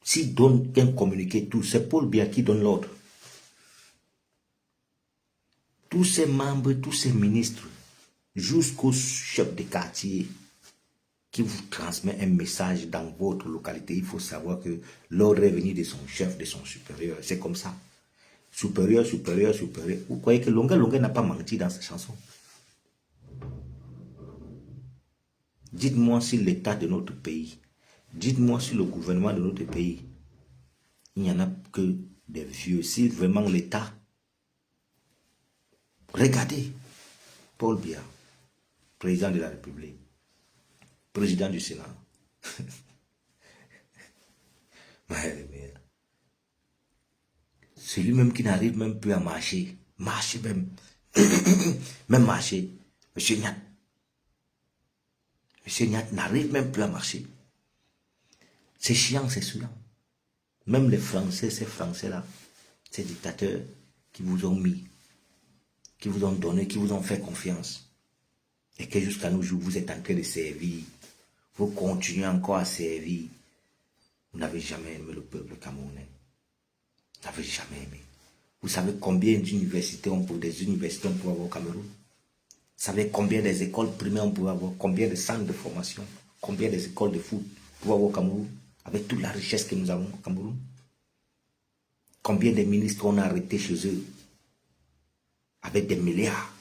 s'il donne un communiqué, tout, c'est Paul Biya qui donne l'ordre. Tous ces membres, tous ces ministres, jusqu'au chef de quartier qui vous transmet un message dans votre localité, il faut savoir que l'ordre est venu de son chef, de son supérieur. C'est comme ça. Supérieur, supérieur, supérieur. Vous croyez que Longa n'a pas menti dans sa chanson? Dites-moi si l'état de notre pays, dites-moi si le gouvernement de notre pays, il n'y en a que des vieux. Si vraiment l'état, regardez, Paul Biya, président de la République, président du Sénat. C'est lui-même qui n'arrive même plus à marcher. Marcher même. Même marcher. Monsieur Nyat. Monsieur Nyat n'arrive même plus à marcher. C'est chiant, c'est saoulant. Même les Français, ces Français-là, ces dictateurs qui vous ont mis, qui vous ont donné, qui vous ont fait confiance. Et que jusqu'à nos jours, vous êtes en train de servir. Vous continuez encore à servir. Vous n'avez jamais aimé le peuple camerounais. Vous n'avez jamais aimé. Vous savez combien d'universités on peut avoir au Cameroun? Vous savez combien des écoles primaires on peut avoir? Combien de centres de formation? Combien des écoles de foot on peut avoir au Cameroun? Avec toute la richesse que nous avons au Cameroun? Combien de ministres on a arrêtés chez eux? avec des milliards.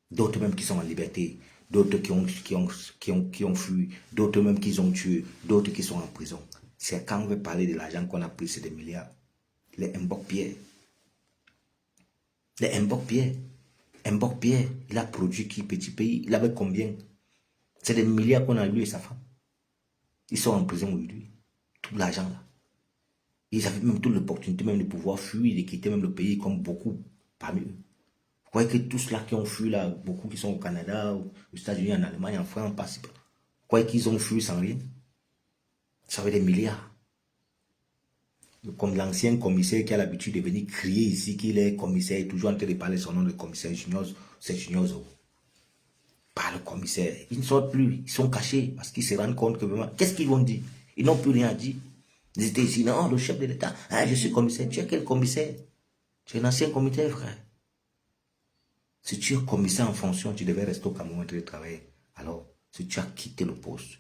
D'autres même qui sont en liberté, d'autres qui ont fui, d'autres même qui ont tué, d'autres qui sont en prison. C'est quand on veut parler de l'argent qu'on a pris, c'est des milliards. Les Mbok-Pierre. Les Mbok-Pierre. Mbok-Pierre, il a produit qui, petit pays? Il avait combien? C'est des milliards qu'on a lui et sa femme. Ils sont en prison aujourd'hui. Tout l'argent là. Ils avaient même toute l'opportunité même de pouvoir fuir, de quitter même le pays comme beaucoup parmi eux. Vous croyez que tous ceux qui ont fui là, beaucoup qui sont au Canada, aux États-Unis, en Allemagne, en France, vous croyez qu'ils ont fui sans rien? Ça veut des milliards. Comme l'ancien commissaire qui a l'habitude de venir crier ici qu'il est commissaire, toujours en train de parler son nom de commissaire Junior, c'est Junior Zo. Pas le commissaire. Ils ne sortent plus, ils sont cachés parce qu'ils se rendent compte que vraiment, qu'est-ce qu'ils vont dire? Ils n'ont plus rien à dire. Ils étaient ici, non, le chef de l'État, ah, je suis commissaire. Tu es quel commissaire? Tu es un ancien commissaire, frère. Si tu es commissaire en fonction, tu devais rester au Cameroun en train de travailler. Alors, si tu as quitté le poste,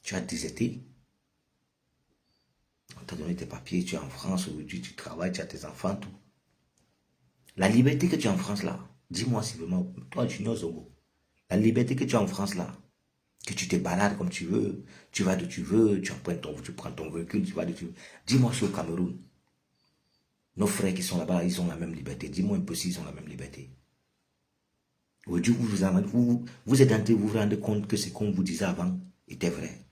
tu as déserté, on t'a donné tes papiers, tu es en France, aujourd'hui tu travailles, tu as tes enfants, tout. La liberté que tu as en France là, dis-moi si vraiment, toi Junior Zongo, la liberté que tu as en France là, que tu te balades comme tu veux, tu vas d'où tu veux, tu prends ton véhicule, tu vas d'où tu veux. Dis-moi si au Cameroun, nos frères qui sont là-bas, ils ont la même liberté. Dis-moi un peu s'ils ont la même liberté. Aujourd'hui, vous êtes en train de vous rendre compte que ce qu'on vous disait avant était vrai.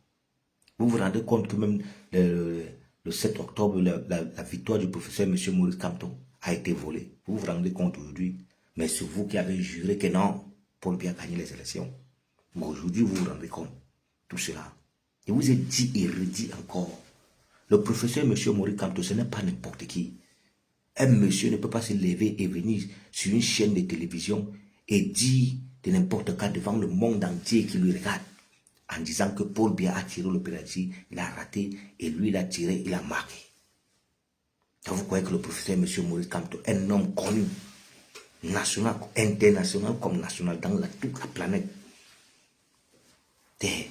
Vous vous rendez compte que même le 7 octobre, la victoire du professeur M. Maurice Kamto a été volée. Vous vous rendez compte aujourd'hui. Mais c'est vous qui avez juré que non, Paul Biya a gagné les élections. Mais aujourd'hui, vous vous rendez compte. Tout cela. Et vous êtes dit et redit encore. Le professeur M. Maurice Kamto, ce n'est pas n'importe qui. Un monsieur ne peut pas se lever et venir sur une chaîne de télévision et dire de n'importe quoi devant le monde entier qui lui regarde en disant que Paul Biya a tiré le penalty, il a raté et lui il a tiré, il a marqué. Donc vous croyez que le professeur M. Maurice Kamto, un homme connu, national, international comme national dans toute la planète, est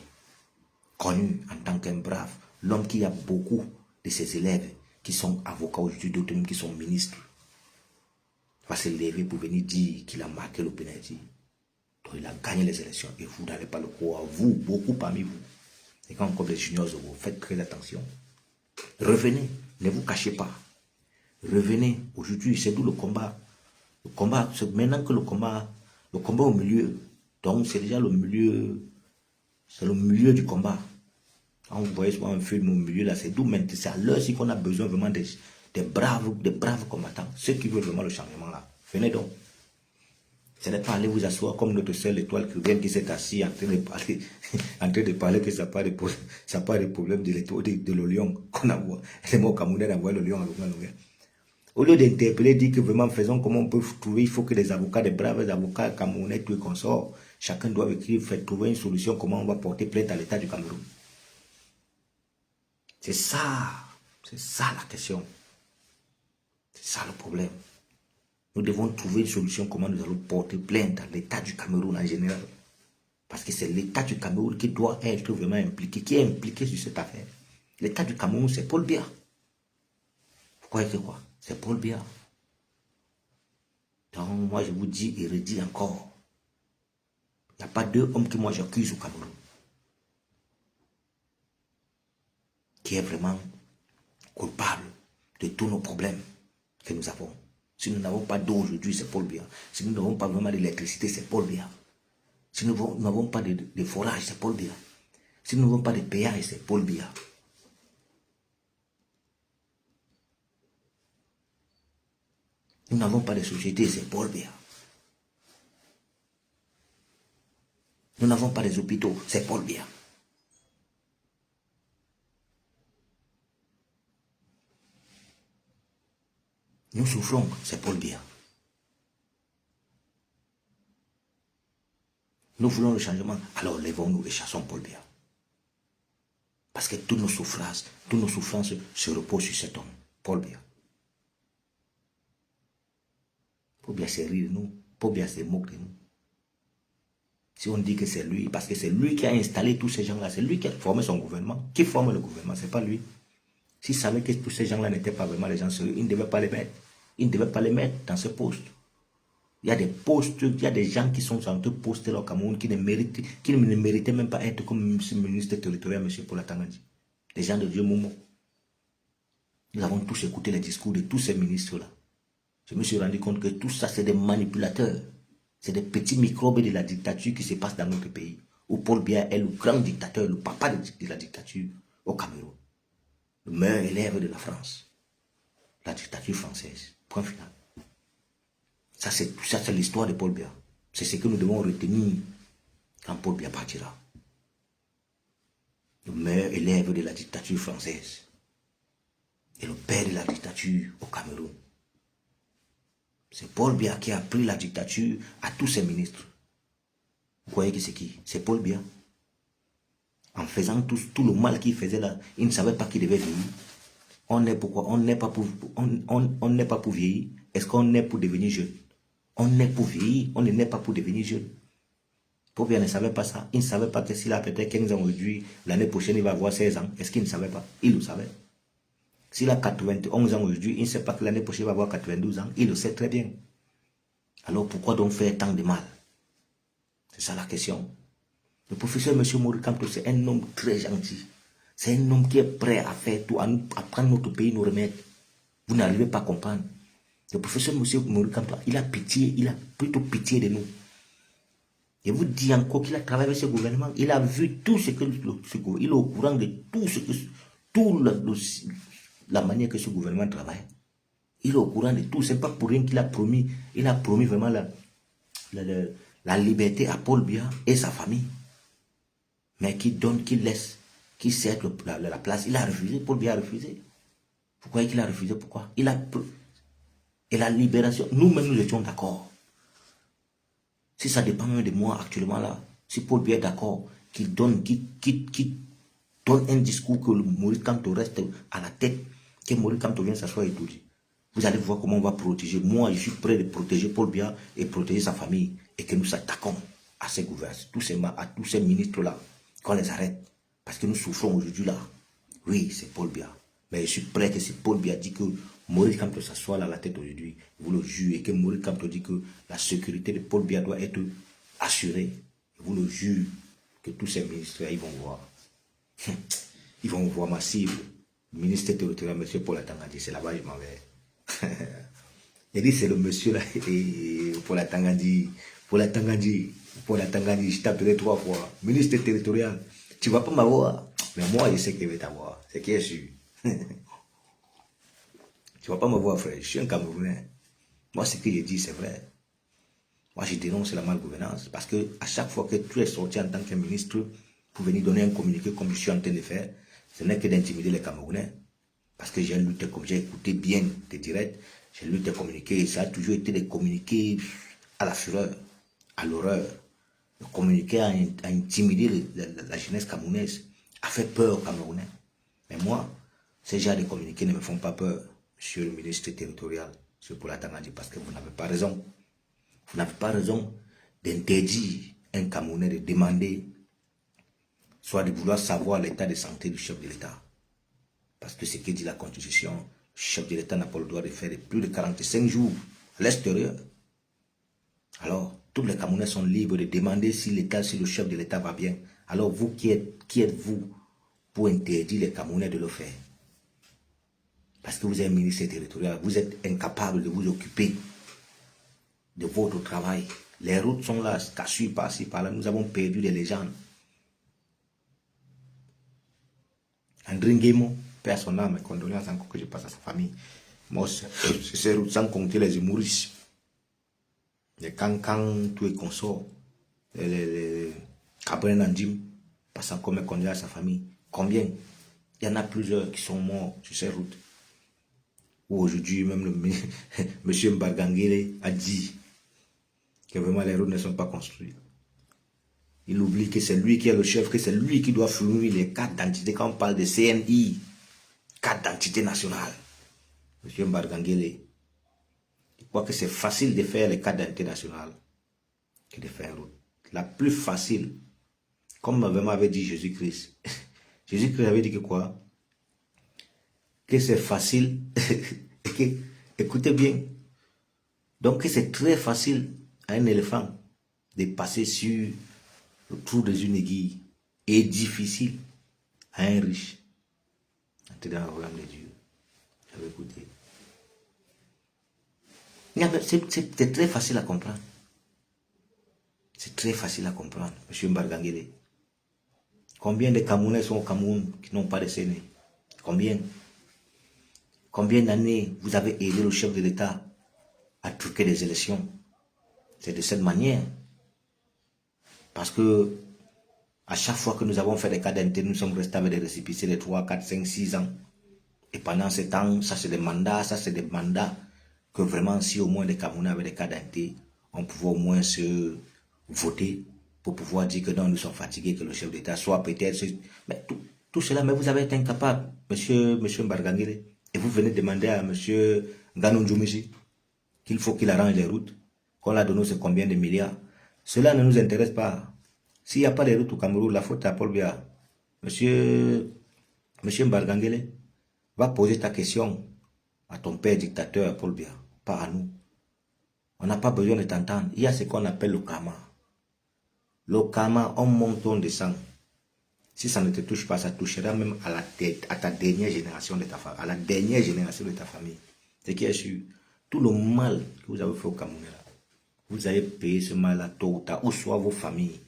connu en tant qu'un brave, l'homme qui a beaucoup de ses élèves qui sont avocats aujourd'hui, d'autres même qui sont ministres, va se lever pour venir dire qu'il a marqué le penalty. Donc il a gagné les élections et vous n'allez pas le croire, vous, beaucoup parmi vous. Et quand comme les juniors, vous faites très attention. Revenez, ne vous cachez pas. Revenez, aujourd'hui, c'est d'où le combat. Le combat, c'est maintenant que le combat au milieu. Donc c'est déjà le milieu, c'est le milieu du combat. Quand vous voyez souvent un film au milieu, là, c'est d'où maintenant, c'est à l'heure ci qu'on a besoin vraiment des braves combattants. Ceux qui veulent vraiment le changement là. Venez donc. Ce n'est pas aller vous asseoir comme notre seule étoile qui vient, qui s'est assis en train de parler, en train de parler que ça n'a pas de problème de le lion qu'on envoie. Les mots camerounais envoient le lion à Longa. Au lieu d'interpeller, dire que vraiment faisons comment on peut trouver, il faut que les avocats, des braves avocats camerounais, tout et consorts, chacun doit écrire, faire trouver une solution, comment on va porter plainte à l'État du Cameroun. C'est ça la question. C'est ça le problème. Nous devons trouver une solution comment nous allons porter plainte à l'État du Cameroun en général. Parce que c'est l'État du Cameroun qui doit être vraiment impliqué, qui est impliqué sur cette affaire. L'État du Cameroun, c'est Paul Biya. Vous croyez que quoi? C'est Paul Biya. Donc moi je vous dis et redis encore. Il n'y a pas deux hommes que moi j'accuse au Cameroun. Qui est vraiment coupable de tous nos problèmes que nous avons. Si nous n'avons pas d'eau aujourd'hui, c'est Paul Biya. Si nous n'avons pas vraiment d'électricité, c'est Paul Biya. Si nous n'avons pas de forage, c'est Paul Biya. Si nous n'avons pas de péage, c'est Paul Biya. Nous n'avons pas de société, c'est Paul Biya. Nous n'avons pas des hôpitaux, c'est Paul Biya. Nous souffrons, c'est Paul Biya. Nous voulons le changement, alors levons-nous et chassons Paul Biya. Parce que toutes nos souffrances se reposent sur cet homme, Paul Biya. Paul Biya c'est rire de nous, Paul Biya c'est moque de nous. Si on dit que c'est lui, parce que c'est lui qui a installé tous ces gens-là, c'est lui qui a formé son gouvernement. Qui forme le gouvernement? C'est pas lui. S'il savait que tous ces gens-là n'étaient pas vraiment les gens sérieux, il ne devait pas les mettre. Il ne devait pas les mettre dans ce poste. Il y a des postes, il y a des gens qui sont en train de poster au Cameroun qui ne méritaient même pas être comme ce ministre territorial, M. Paul Tangandji. Des gens de Dieu Momo. Nous avons tous écouté les discours de tous ces ministres-là. Je me suis rendu compte que tout ça, c'est des manipulateurs. C'est des petits microbes de la dictature qui se passent dans notre pays. Où Paul Biya est le grand dictateur, le papa de la dictature au Cameroun. Le meilleur élève de la France. La dictature française. Point final. Ça, c'est l'histoire de Paul Biya. C'est ce que nous devons retenir quand Paul Biya partira. Le meilleur élève de la dictature française. Et le père de la dictature au Cameroun. C'est Paul Biya qui a pris la dictature à tous ses ministres. Vous croyez que c'est qui? C'est Paul Biya. En faisant tout le mal qu'il faisait là, il ne savait pas qu'il devait vieillir. On est pourquoi? On n'est pas pour vieillir. Est-ce qu'on est pour devenir jeune? On est pour vieillir, on n'est pas pour devenir jeune. Paul Biya ne savait pas ça. Il ne savait pas que s'il a peut-être 15 ans aujourd'hui, l'année prochaine il va avoir 16 ans. Est-ce qu'il ne savait pas? Il le savait. S'il a 91 ans aujourd'hui, il ne sait pas que l'année prochaine il va avoir 92 ans. Il le sait très bien. Alors pourquoi donc faire tant de mal? C'est ça la question. Le professeur M. Mori Kamto, c'est un homme très gentil. C'est un homme qui est prêt à faire tout, à prendre notre pays, nous remettre. Vous n'arrivez pas à comprendre. Le professeur M. Mori Kamto, il a pitié, il a plutôt pitié de nous. Je vous dis encore qu'il a travaillé avec ce gouvernement. Il a vu tout ce que il est au courant de tout ce que, la manière que ce gouvernement travaille. Il est au courant de tout. C'est pas pour rien qu'il a promis. Il a promis vraiment la liberté à Paul Biya et sa famille. Mais qui donne, qui laisse, qui cède la place. Il a refusé. Paul Biya a refusé. Vous croyez qu'il a refusé? Pourquoi? Et la libération, nous-mêmes nous étions d'accord. Si ça dépend même de moi actuellement là, si Paul Biya est d'accord, qu'il donne, qui donne un discours que Mori Kamto reste à la tête, que Mori Kamto vienne s'asseoir et tout dire. Vous allez voir comment on va protéger. Moi, je suis prêt de protéger Paul Biya et protéger sa famille. Et que nous s'attaquons à ces gouvernements, à tous ces ministres-là, qu'on les arrête. Parce que nous souffrons aujourd'hui là. Oui, c'est Paul Biya. Mais je suis prêt que si Paul Biya dit que Mori Kamto s'assoit là à la tête aujourd'hui, vous le jurez, et que Mori Kamto dit que la sécurité de Paul Biya doit être assurée, vous le jurez, que tous ces ministres-là, ils vont voir. Ils vont voir ma cible. Le ministre territorial, M. Paul Tangandji, c'est là-bas, je m'en vais. Il dit c'est le monsieur là, et Paul Tangandji, je t'appellerai 3 fois. Ministre territorial, tu ne vas pas m'avoir. Mais moi, je sais qu'il va t'avoir. C'est qui est sûr. Tu ne vas pas me voir, frère. Je suis un Camerounais. Moi, ce que je dis, c'est vrai. Moi, je dénonce la malgouvernance. Parce que à chaque fois que tu es sorti en tant que ministre pour venir donner un communiqué comme je suis en train de faire, ce n'est que d'intimider les Camerounais. Parce que j'ai lutté, comme j'ai écouté bien tes directs, j'ai lu tes communiqués, et ça a toujours été des communiqués à la fureur, à l'horreur. Le communiqué à intimider la jeunesse camerounaise, a fait peur aux Camerounais. Mais moi, ces genres de communiqués ne me font pas peur, monsieur le ministre territorial, monsieur Paul Tangandji, parce que vous n'avez pas raison. Vous n'avez pas raison d'interdire un Camerounais de demander, soit de vouloir savoir l'état de santé du chef de l'État. Parce que ce que dit la Constitution, le chef de l'État n'a pas le droit de faire plus de 45 jours à l'extérieur. Alors, tous les Camerounais sont libres de demander si le chef de l'État va bien. Alors, vous, qui êtes-vous pour interdire les Camerounais de le faire? Parce que vous êtes un ministre territorial, vous êtes incapable de vous occuper de votre travail. Les routes sont là, cassées par-ci, par-là. Nous avons perdu des légendes. André Nguemo, père son âme, mes condoléances encore que je passe à sa famille. Moi, c'est ces routes sans compter les humoristes. Les Cancan, tous les consorts, les Cabrel Nandim, passant comme mes condoléances à sa famille. Combien? Il y en a plusieurs qui sont morts sur ces routes. Où aujourd'hui, même le monsieur Mbargangele a dit que vraiment les routes ne sont pas construites. Il oublie que c'est lui qui est le chef, que c'est lui qui doit fournir les cartes d'identité quand on parle de CNI, carte d'identité nationale. Monsieur Mbargangele, je crois que c'est facile de faire les cartes d'identité nationale que de faire une route. La plus facile, comme vraiment avait dit Jésus-Christ. Jésus-Christ avait dit que quoi? Que c'est facile, et que, écoutez bien, Donc c'est très facile à un éléphant de passer sur le trou d'une aiguille et difficile à un riche. Entrer dans le royaume de Dieu. J'avais écouté. C'est très facile à comprendre. C'est très facile à comprendre, M. Mbargangele. Combien de Camerounais sont au Cameroun qui n'ont pas de CNE? Combien? Combien d'années vous avez aidé le chef de l'État à truquer des élections? C'est de cette manière. Parce que à chaque fois que nous avons fait des cas d'intérêt, nous sommes restés avec des récépissés de 3, 4, 5, 6 ans. Et pendant ce temps, ça c'est des mandats, que vraiment si au moins les Camerounais avaient des cas d'intérêt, on pouvait au moins se voter pour pouvoir dire que non, nous sommes fatigués, que le chef d'État soit peut-être... Mais tout cela, mais vous avez été incapable, monsieur Mbargangele. Et vous venez demander à monsieur Nganou Djoumisi qu'il faut qu'il arrange les routes, qu'on l'a donné c'est combien de milliards. Cela ne nous intéresse pas. S'il n'y a pas de routes au Cameroun, la faute à Paul Biya. Monsieur Mbargangele, va poser ta question à ton père dictateur Paul Biya, pas à nous. On n'a pas besoin de t'entendre. Il y a ce qu'on appelle le karma. Le karma, on monte, on descend. Si ça ne te touche pas, ça touchera même à ta dernière génération de ta famille, à la dernière génération de ta famille. Ce qui est sûr, tout le mal que vous avez fait au Cameroun, vous allez payer ce mal-là tôt ou tard, ou soit vos familles,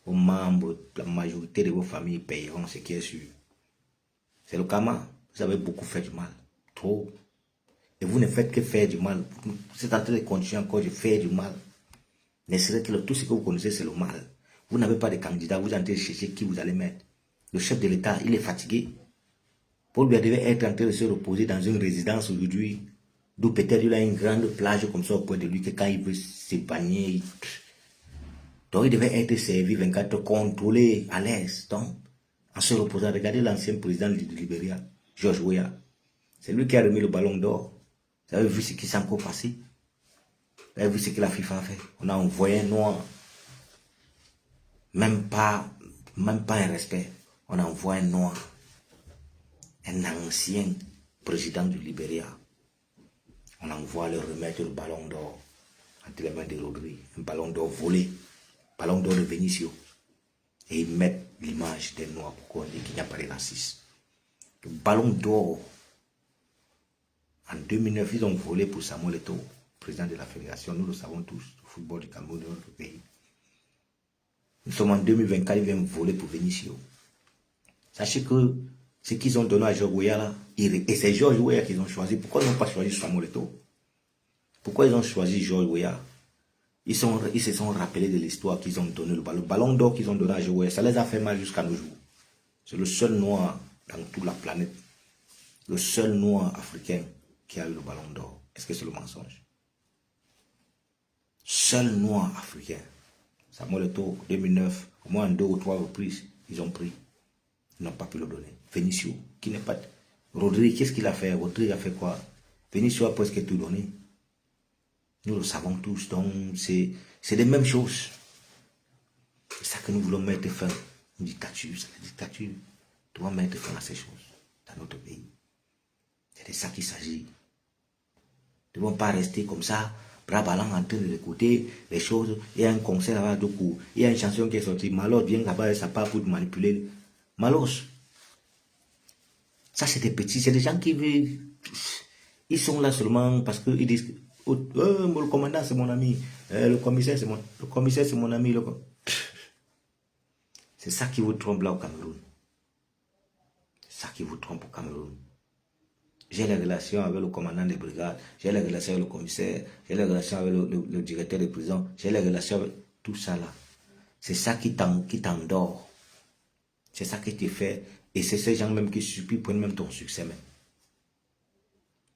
vos membres, la majorité de vos familles payeront, ce qui est sûr. C'est le karma. Vous avez beaucoup fait du mal, trop. Et vous ne faites que faire du mal. Vous êtes en train de continuer encore de faire du mal. Ne serait que tout ce que vous connaissez, c'est le mal. Vous n'avez pas de candidat, vous êtes en train de chercher qui vous allez mettre. Le chef de l'État, il est fatigué. Paul Biya devait être en train de se reposer dans une résidence aujourd'hui, d'où peut-être il a une grande plage comme ça au point de lui, que quand il veut se baigner, donc il devait être servi 24 heures, contrôlé, à l'aise. Donc, en se reposant, regardez l'ancien président du Libéria, George Weah. C'est lui qui a remis le ballon d'or. Vous avez vu ce qui s'est encore passé? Vous avez vu ce que la FIFA a fait? On a envoyé un noir. Même pas un respect. On envoie un noir. Un ancien président du Libéria. On envoie le remettre le ballon d'or entre les mains de Rodri. Un ballon d'or volé. Ballon d'or de Benicio. Et ils mettent l'image des noirs pour qu'on dise qu'il n'y a pas de racisme. Le ballon d'or. En 2009, ils ont volé pour Samuel Eto'o, président de la fédération. Nous le savons tous, le football du Cameroun, de notre pays. Nous sommes en 2024, ils viennent voler pour Benicio. Sachez que ce qu'ils ont donné à George Weah là, et c'est George Weah qu'ils ont choisi. Pourquoi ils n'ont pas choisi Samuel Eto'o? Pourquoi ils ont choisi George Weah? Ils se sont rappelés de l'histoire qu'ils ont donné le ballon d'or qu'ils ont donné à George Weah. Ça les a fait mal jusqu'à nos jours. C'est le seul noir dans toute la planète, le seul noir africain qui a eu le ballon d'or. Est-ce que c'est le mensonge? Seul noir africain. Samuel Eto'o, 2009, au moins en 2 ou 3 reprises, ils ont pris. Ils n'ont pas pu le donner. Benicio, qui n'est pas... Rodri, qu'est-ce qu'il a fait? Rodri a fait quoi? Benicio a presque tout donné. Nous le savons tous. Donc, c'est les mêmes choses. C'est ça que nous voulons mettre fin. Une dictature, c'est la dictature. Nous devons mettre fin à ces choses dans notre pays. C'est de ça qu'il s'agit. Nous ne devons pas rester comme ça, bras ballants en train d'écouter les choses. Il y a un concert à Doku, il y a une chanson qui est sortie. Malos vient là-bas et ça part pour manipuler. Malos. Ça, c'est des petits, c'est des gens qui veulent. Ils sont là seulement parce qu'ils disent le commandant, c'est mon ami. Le commissaire, c'est mon ami. C'est ça qui vous trompe là au Cameroun. C'est ça qui vous trompe au Cameroun. J'ai les relations avec le commandant des brigades, j'ai les relations avec le commissaire, j'ai les relations avec le directeur de prison, j'ai les relations avec tout ça là. C'est ça qui t'endort. C'est ça qui te fait. Et c'est ces gens même qui prennent même ton succès même.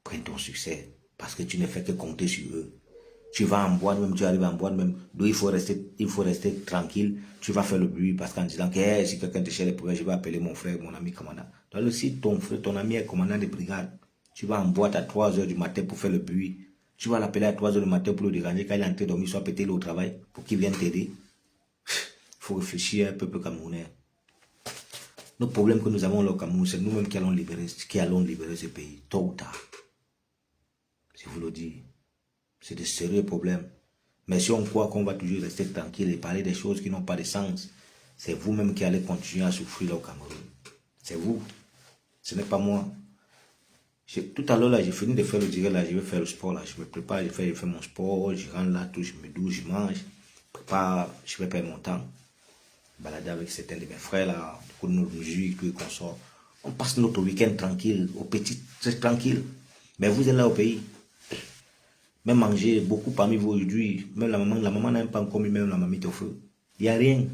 Prennent ton succès. Parce que tu ne fais que compter sur eux. Tu vas en boîte même, tu arrives en boîte même. Donc il faut rester tranquille. Tu vas faire le bruit parce qu'en disant que hey, si quelqu'un te cherche les problèmes, je vais appeler mon frère, mon ami commandant. Donc si ton ami est commandant de brigade, tu vas en boîte à 3 h du matin pour faire le bruit. Tu vas l'appeler à 3 h du matin pour le déranger quand il est en train de dormir, soit péter au travail pour qu'il vienne t'aider. Il faut réfléchir un peu camerounais. Le problème que nous avons là au Cameroun, c'est nous-mêmes qui allons libérer ce pays, tôt ou tard. Je vous le dis. C'est de sérieux problèmes. Mais si on croit qu'on va toujours rester tranquille et parler des choses qui n'ont pas de sens, c'est vous-même qui allez continuer à souffrir là au Cameroun. C'est vous. Ce n'est pas moi. Tout à l'heure, là, j'ai fini de faire le direct, là, je vais faire le sport, là. Je me prépare, je fais mon sport, je rentre là, tout, je me douche, je mange, je prépare, je vais perdre mon temps. Balader avec certains de mes frères, là, pour nos musiques, tout et qu'on sort. On passe notre week-end tranquille, au petit, c'est tranquille. Mais vous êtes là au pays. Même manger, beaucoup parmi vous aujourd'hui, même la maman n'a pas encore mis même la mamie au feu. Il n'y a rien.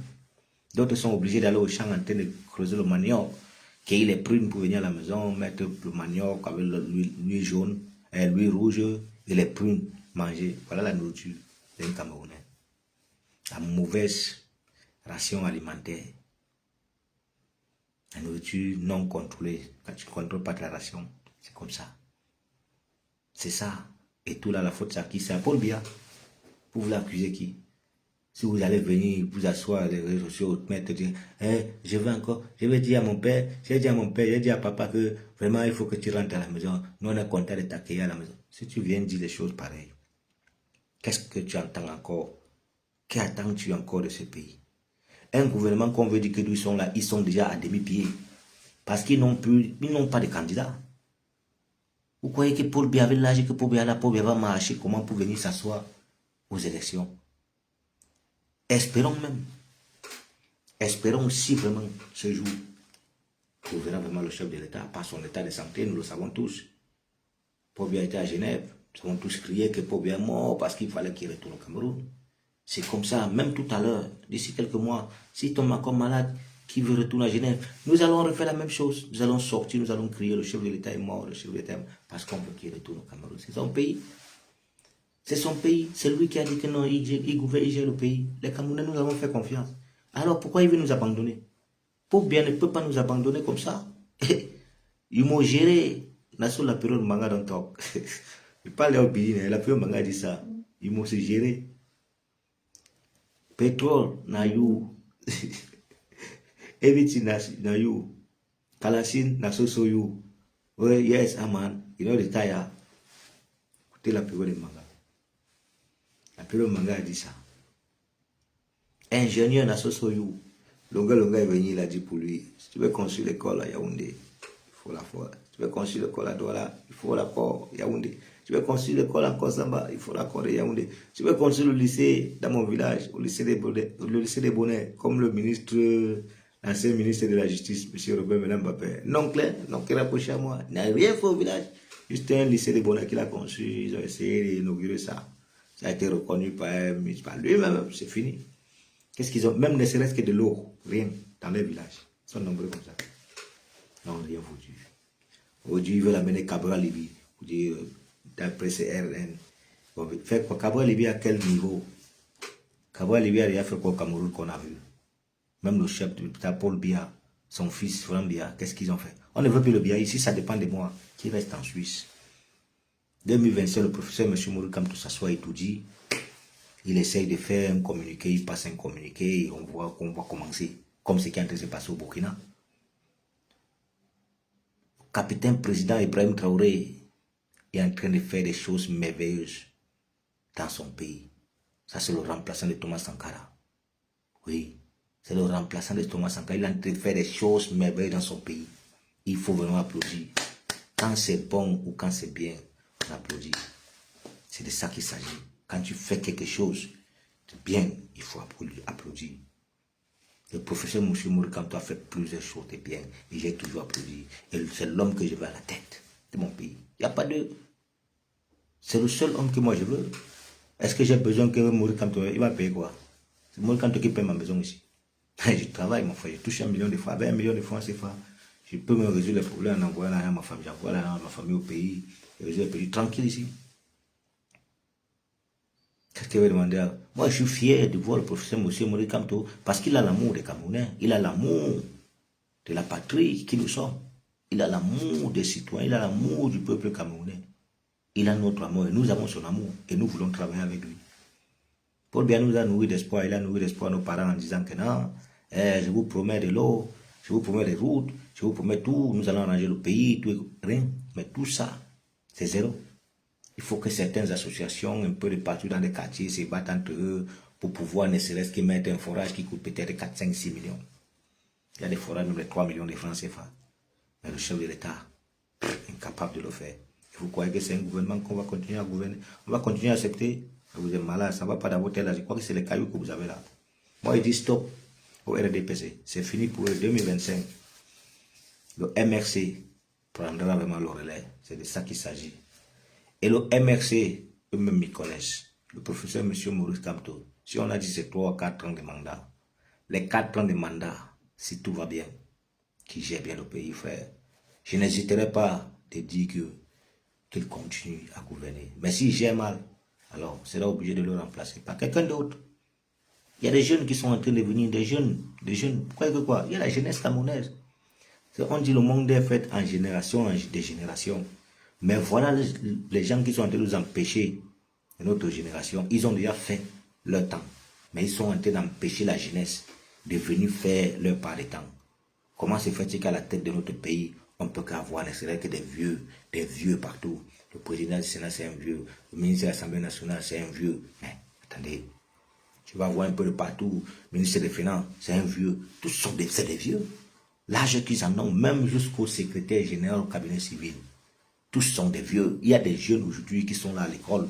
D'autres sont obligés d'aller au champ en train de creuser le manioc, cueillir les prunes pour venir à la maison, mettre le manioc avec l'huile jaune, l'huile rouge et les prunes, manger. Voilà la nourriture d'un Camerounais. La mauvaise ration alimentaire. La nourriture non contrôlée. Quand tu ne contrôles pas ta ration, c'est comme ça. C'est ça. Et tout là, la faute, c'est à qui? C'est à Paul Biya. Vous voulez accuser qui? Si vous allez venir vous asseoir les réseaux sociaux, mettre, dire, je vais dire à mon père, j'ai dit à papa que vraiment il faut que tu rentres à la maison. Nous on est content de t'accueillir à la maison. Si tu viens dire des choses pareilles, qu'est-ce que tu entends encore? Qu'attends-tu encore de ce pays? Un gouvernement qu'on veut dire que ils sont là, ils sont déjà à demi-pied. Parce qu'ils n'ont pas de candidats. Vous croyez que Paul Biya avait l'âge que Paul Biya va marcher comment pour venir s'asseoir aux élections? Espérons même. Espérons aussi vraiment ce jour. On verra vraiment le chef de l'État par son état de santé, nous le savons tous. Paul Biya était à Genève. Nous avons tous crié que Paul Biya est mort parce qu'il fallait qu'il retourne au Cameroun. C'est comme ça, même tout à l'heure, d'ici quelques mois, s'il tombe encore malade, qui veut retourner à Genève, nous allons refaire la même chose. Nous allons sortir, nous allons crier, le chef de l'État est mort, le chef de l'État est mort, parce qu'on veut qu'il retourne au Cameroun. C'est son pays. C'est son pays. C'est lui qui a dit que non, il gouverne, il gère le pays. Les Camerounais, nous avons fait confiance. Alors pourquoi il veut nous abandonner? Paul Biya ne peut pas nous abandonner comme ça. Ils m'ont géré. Sur la période manga dans talk. Il parle au pays, la période manga dit ça. Ils m'ont géré. Pétrole, na you. Everything na you. Kalasin, na so you. Well, yes, man. You know the tire. Écoutez la période de manga. La période manga a dit ça. Ingénieur na so you. Longa est venu, il a dit pour lui, si tu veux construire l'école à Yaoundé, il faut la foi. Si tu veux construire l'école à Douala, il faut l'accord Yaoundé. Si tu veux construire l'école à Kosamba, il faut l'accord de Yaoundé. Si tu veux construire le lycée dans mon village, le lycée des Bonnets, comme le ministre, l'ancien ministre de la Justice, M. Robert Melam Mbappé. Non clair, non qui rapproché à moi, il n'a rien fait au village. Juste un lycée des Bonnets qu'il a construit, ils ont essayé d'inaugurer ça. Ça a été reconnu par lui-même, c'est fini. Qu'est-ce qu'ils ont? Même ne serait-ce que de l'eau, rien, dans les villages. Ils sont nombreux comme ça. Non, rien foutu. Aujourd'hui, ils veulent amener Cabral Libye. D'après CRN. Fait quoi? Cabral Libye à quel niveau? Cabral Libye a déjà fait quoi au Cameroun qu'on a vu? Même le chef de l'État, Paul Biya, son fils, Franck Biya, qu'est-ce qu'ils ont fait? On ne veut plus le Biya ici, ça dépend de moi, qui reste en Suisse. 2025, le professeur M. Mourou, comme tout s'assoit et tout dit, il essaye de faire un communiqué, il passe un communiqué et on voit qu'on va commencer, comme ce qui est en train de se passer au Burkina. Le capitaine président Ibrahim Traoré est en train de faire des choses merveilleuses dans son pays. Ça, c'est le remplaçant de Thomas Sankara. Oui, c'est le remplaçant de Thomas Sankara. Il est en train de faire des choses merveilleuses dans son pays. Il faut vraiment applaudir. Quand c'est bon ou quand c'est bien, on applaudit. C'est de ça qu'il s'agit. Quand tu fais quelque chose de bien, il faut applaudir. Le professeur M. Mourikanto a fait plusieurs choses de bien et j'ai toujours applaudi. Et c'est l'homme que je veux à la tête de mon pays. Il n'y a pas de... C'est le seul homme que moi je veux. Est-ce que j'ai besoin que Mourikanto... Il va payer quoi? C'est Mourikanto qui paye ma maison ici. Je travaille, mon frère. Je touche 1 million de francs. Avec 1 million de francs, c'est pas. Je peux me résoudre les problèmes en envoyant à ma famille. J'envoie ma famille au pays. Je résoudre les pays tranquille ici. Qu'est-ce qu'il va demander à... Moi, je suis fier de voir le professeur M. Mourikanto parce qu'il a l'amour des Camerounais. Il a l'amour de la patrie qui nous sommes. Il a l'amour des citoyens. Il a l'amour du peuple camerounais. Il a notre amour et nous avons son amour. Et nous voulons travailler avec lui. Paul Biya nous a nourri d'espoir. Il a nourri d'espoir nos parents en disant que non, je vous promets de l'eau, je vous promets des routes, je vous promets tout. Nous allons arranger le pays, tout, rien. Mais tout ça, c'est zéro. Il faut que certaines associations, un peu de partout dans les quartiers, se battent entre eux pour pouvoir ne serait-ce que mettre un forage qui coûte peut-être 4, 5, 6 millions. Il y a des forages de 3 millions de francs CFA. Mais le chef de l'État, incapable de le faire. Vous croyez que c'est un gouvernement qu'on va continuer à gouverner? On va continuer à accepter? Vous êtes malade, ça ne va pas dans votre tête là. Je crois que c'est les cailloux que vous avez là. Moi, je dis stop au RDPC. C'est fini pour le 2025. Le MRC prendra vraiment le relais. C'est de ça qu'il s'agit. Et le MRC, eux-mêmes m'y connaissent. Le professeur M. Maurice Kamto, si on a dit c'est 3 ou 4 ans de mandat, les 4 ans de mandat, si tout va bien, qui gère bien le pays, frère, je n'hésiterai pas de dire qu'il continue à gouverner. Mais s'il gère mal, alors on sera obligé de le remplacer par quelqu'un d'autre. Il y a des jeunes qui sont en train de venir, des jeunes, quoi. Il y a la jeunesse camerounaise. On dit le monde est fait en génération, en des générations. Mais voilà les gens qui sont en train de nous empêcher, de notre génération, ils ont déjà fait leur temps. Mais ils sont en train d'empêcher la jeunesse de venir faire leur part de temps. Comment se fait-il qu'à la tête de notre pays, on ne peut qu'avoir que des vieux partout. Le président du Sénat, c'est un vieux. Le ministre de l'Assemblée nationale, c'est un vieux. Mais attendez, tu vas voir un peu de partout. Le ministre des Finances, c'est un vieux. Tous sont des vieux. L'âge qu'ils en ont, même jusqu'au secrétaire général au cabinet civil. Tous sont des vieux. Il y a des jeunes aujourd'hui qui sont là à l'école,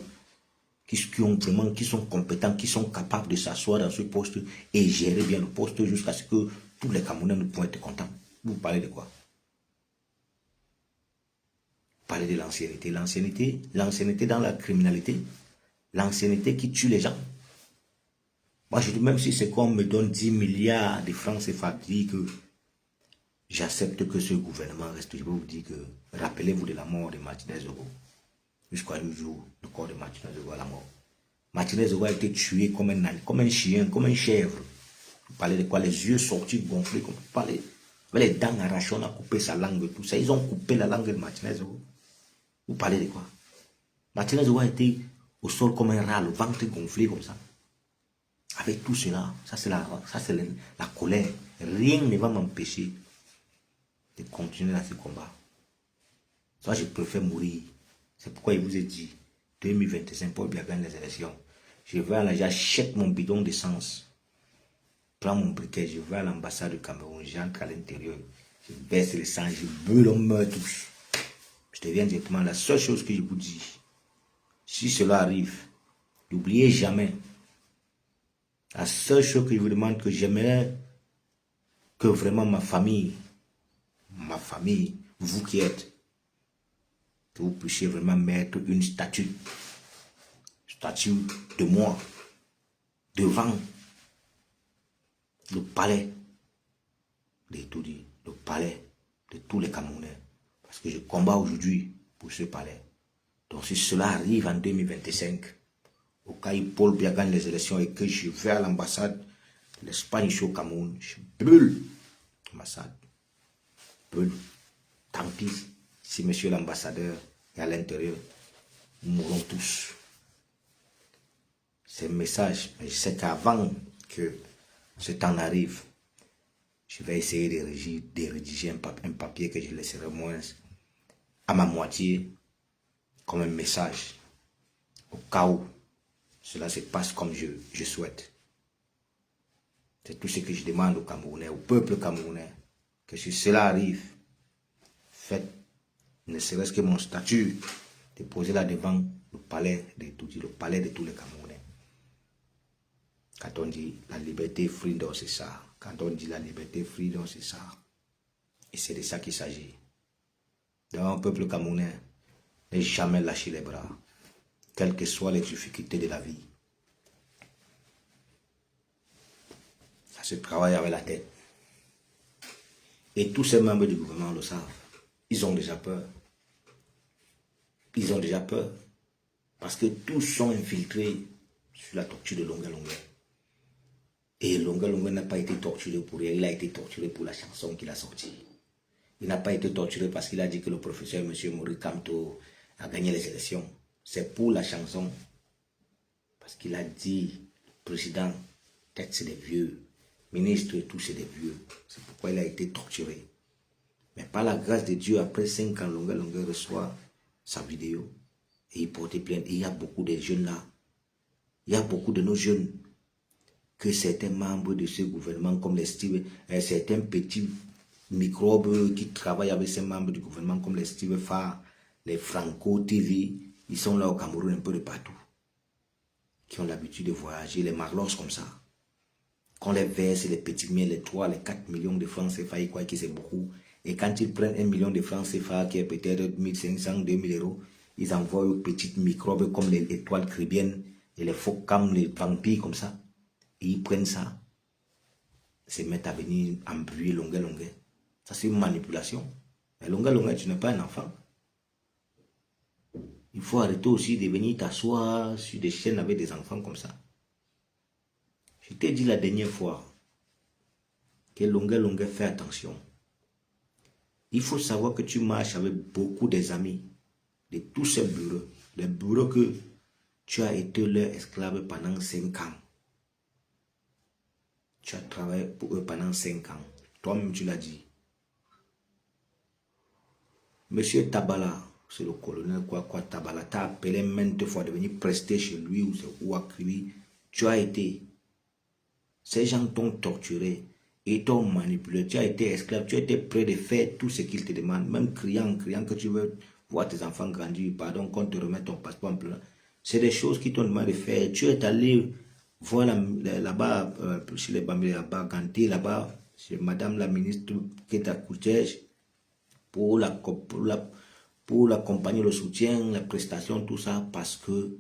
qui sont compétents, qui sont capables de s'asseoir dans ce poste et gérer bien le poste jusqu'à ce que tous les Camerounais ne pourront être contents. Vous parlez de quoi? Vous parlez de l'ancienneté. L'ancienneté dans la criminalité. L'ancienneté qui tue les gens. Moi, je dis, même si c'est qu'on me donne 10 milliards de francs CFA, que j'accepte que ce gouvernement reste. Je vais vous dire que, rappelez-vous de la mort de Martinez Zogo. Jusqu'à un jour, le corps de Martinez Zogo à la mort. Martinez Zogo a été tué comme un chien, comme un chèvre. Vous parlez de quoi? Les yeux sortis, gonflés, comme vous parlez. Avec les dents arrachées, on a coupé sa langue, tout ça. Ils ont coupé la langue de Martinez Zogo. Vous parlez de quoi? Martinez Zogo a été au sol comme un rat, le ventre gonflé comme ça. Avec tout cela, ça c'est la colère. Rien ne va m'empêcher de continuer dans ce combat. Soit je préfère mourir. C'est pourquoi il vous ai dit, 2025, Paul Biya gagne les élections. Je vais aller, j'achète mon bidon d'essence. Prends mon briquet, je vais à l'ambassade du Cameroun, j'entre à l'intérieur. Je baisse le sang, je brûle, on meurt tous. Je te viens directement, la seule chose que je vous dis, si cela arrive, n'oubliez jamais, la seule chose que je vous demande, que j'aimerais que vraiment ma famille, vous qui êtes, que vous puissiez vraiment mettre une statue de moi devant le palais de Toudi, le palais de tous les Camerounais. Parce que je combats aujourd'hui pour ce palais. Donc si cela arrive en 2025, au cas où Paul Biya gagne les élections et que je vais à l'ambassade de l'Espagne ici au Cameroun, je brûle l'ambassade. Brûle. Tant pis si monsieur l'ambassadeur est à l'intérieur, nous mourrons tous. C'est un message, mais je sais qu'avant que ce temps arrive, je vais essayer de rédiger un papier que je laisserai au moins à ma moitié comme un message au cas où cela se passe comme je souhaite. C'est tout ce que je demande aux Camerounais, au peuple camerounais, que si cela arrive, faites ne serait-ce que mon statut, déposez là devant le palais de Toudi, le palais de tous les Camerounais. Quand on dit la liberté, freedom, c'est ça. Quand on dit la liberté, freedom, c'est ça. Et c'est de ça qu'il s'agit. Dans un peuple camerounais, ne jamais lâcher les bras, quelles que soient les difficultés de la vie. Ça se travaille avec la tête. Et tous ces membres du gouvernement le savent. Ils ont déjà peur. Ils ont déjà peur. Parce que tous sont infiltrés sur la torture de Longa Longa. Et Longa Longa n'a pas été torturé pour rien. Il a été torturé pour la chanson qu'il a sortie. Il n'a pas été torturé parce qu'il a dit que le professeur M. Maurice Kamto a gagné les élections. C'est pour la chanson. Parce qu'il a dit, président, peut-être c'est des vieux. Ministre et tout, c'est des vieux. C'est pourquoi il a été torturé. Mais par la grâce de Dieu, après 5 ans, Longa Longa reçoit sa vidéo. Et ils portaient plainte. Et il y a beaucoup de jeunes là. Il y a beaucoup de nos jeunes que certains membres de ce gouvernement, comme les Steve, certains petits microbes qui travaillent avec ces membres du gouvernement, comme les Steve Farr, les Franco TV, ils sont là au Cameroun un peu de partout. Qui ont l'habitude de voyager, les marlos comme ça. Qu'on les verse les petits miens, les 3, les 4 millions de francs CFA, ils croient que c'est beaucoup. Et quand ils prennent 1 million de francs CFA, qui est peut-être 1500, 2000 euros, ils envoient aux petites microbes comme les étoiles caribéennes et les phoques, les vampires comme ça. Et ils prennent ça, se mettent à venir embrouiller longueur. Ça, c'est une manipulation. Mais longueur, tu n'es pas un enfant. Il faut arrêter aussi de venir t'asseoir sur des chaînes avec des enfants comme ça. Je t'ai dit la dernière fois que longueur, fais attention. Il faut savoir que tu marches avec beaucoup des amis de tous ces bureaux. Les bureaux que tu as été leur esclave pendant 5 ans. Tu as travaillé pour eux pendant 5 ans. Toi-même, tu l'as dit. Monsieur Tabala, c'est le colonel quoi Tabala, t'a appelé maintes fois de venir prester chez lui ou à Kribi. Tu as été. Ces gens t'ont torturé et t'ont manipulé. Tu as été esclave. Tu as été prêt de faire tout ce qu'ils te demandent. Même criant que tu veux voir tes enfants grandir. Pardon, qu'on te remette ton passeport en plein. C'est des choses qui t'ont demandé de faire. Tu es allé voir là-bas, chez les Bambés, là-bas, Ganté, là-bas, chez Madame la ministre Keta Koutej, pour l'accompagner, le soutien, la prestation, tout ça, parce que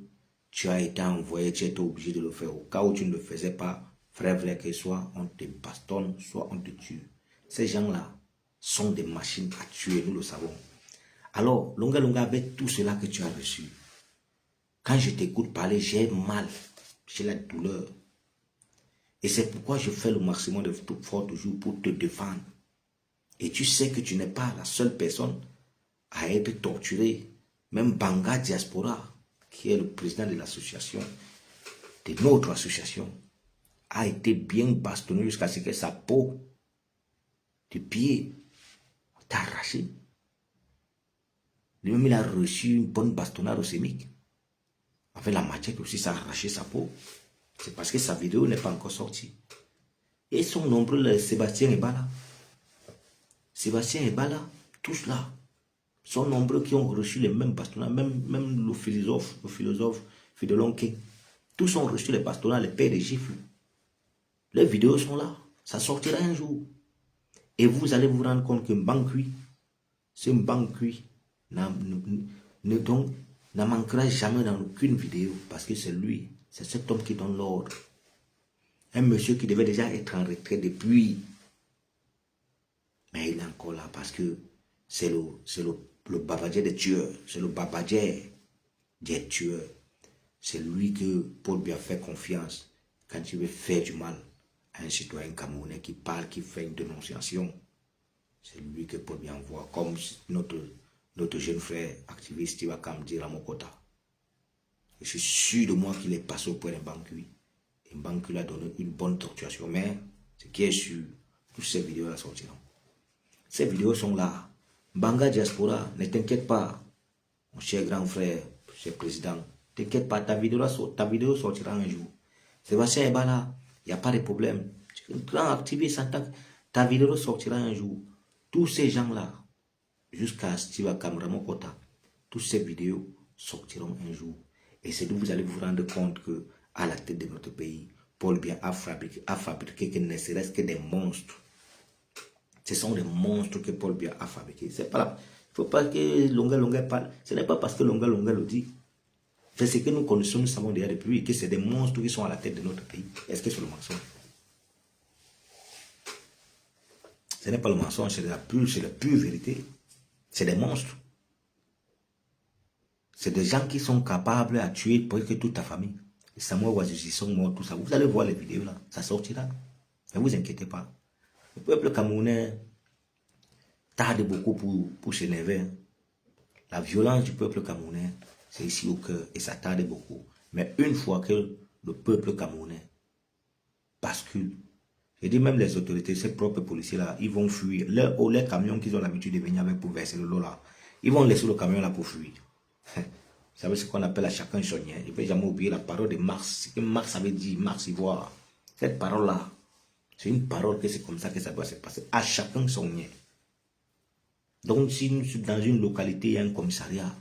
tu as été envoyé, tu étais obligé de le faire. Au cas où tu ne le faisais pas, frère, vrai que soit on te bastonne, soit on te tue. Ces gens-là sont des machines à tuer, nous le savons. Alors, Longa, avec tout cela que tu as reçu, quand je t'écoute parler, j'ai mal, j'ai la douleur. Et c'est pourquoi je fais le maximum de fort toujours pour te défendre. Et tu sais que tu n'es pas la seule personne à être torturée. Même Banga Diaspora, qui est le président de l'association, de notre association, a été bien bastonné jusqu'à ce que sa peau de pied t'a arraché. Lui-même, il a reçu une bonne bastonnade au sémique. Avec la machette aussi, ça a arraché sa peau. C'est parce que sa vidéo n'est pas encore sortie. Et ils sont nombreux, Sébastien Ebala. Sébastien Ebala, tous là, sont nombreux qui ont reçu les mêmes bastonnades, même le philosophe Fidélon King. Tous ont reçu les bastonnades, les pères des gifles. Les vidéos sont là. Ça sortira un jour. Et vous allez vous rendre compte que Mbankui, ce Mbankui, ne manquera jamais dans aucune vidéo. Parce que c'est lui, c'est cet homme qui donne l'ordre. Un monsieur qui devait déjà être en retraite depuis. Mais il est encore là parce que c'est le babadjet des tueurs. C'est le babadjet des tueurs. C'est lui que Paul Biya fait confiance quand il veut faire du mal à un citoyen camerounais qui parle, qui fait une dénonciation. C'est lui que Paul Biya envoie, comme notre jeune frère activiste Tibakam dit Ramokota. Je suis sûr de moi qu'il est passé auprès d'un Mbankui. Et Mbankui lui a donné une bonne torturation. Mais ce qui est sûr, toutes ces vidéos là sortiront. Ces vidéos sont là. Banga Diaspora, ne t'inquiète pas, mon cher grand frère, cher président. T'inquiète pas, ta vidéo sortira un jour. Sébastien Ebala, il n'y a pas de problème. Tu es un grand activiste, ta vidéo sortira un jour. Tous ces gens-là, jusqu'à Steve Kamramokota, toutes ces vidéos sortiront un jour. Et c'est d'où vous allez vous rendre compte que, à la tête de notre pays, Paul Biya a fabriqué que ne serait-ce que des monstres. Ce sont des monstres que Paul Biya a fabriqués. C'est pas là. Il ne faut pas que Longa parle. Ce n'est pas parce que Longa le dit. C'est ce que nous connaissons, nous savons déjà depuis, que c'est des monstres qui sont à la tête de notre pays. Est-ce que c'est le mensonge? Ce n'est pas le mensonge, c'est la pure vérité. C'est des monstres. C'est des gens qui sont capables à tuer presque toute ta famille. Les Samoa Ouazizi sont morts, tout ça. Vous allez voir les vidéos là, ça sortira. Ne vous inquiétez pas. Le peuple camerounais tarde beaucoup pour s'énerver. La violence du peuple camerounais, c'est ici au cœur et ça tarde beaucoup. Mais une fois que le peuple camerounais bascule, je dis même les autorités, ces propres policiers-là, ils vont fuir. Les camions qu'ils ont l'habitude de venir avec pour verser le lot là, ils vont laisser le camion là pour fuir. savez ce qu'on appelle à chacun son lien. Je ne vais jamais oublier la parole de Marx. Ce que Marx avait dit, Marx Ivoire. Cette parole-là, c'est une parole que c'est comme ça que ça doit se passer. À chacun son lien. Donc, si nous sommes dans une localité, il y a un commissariat.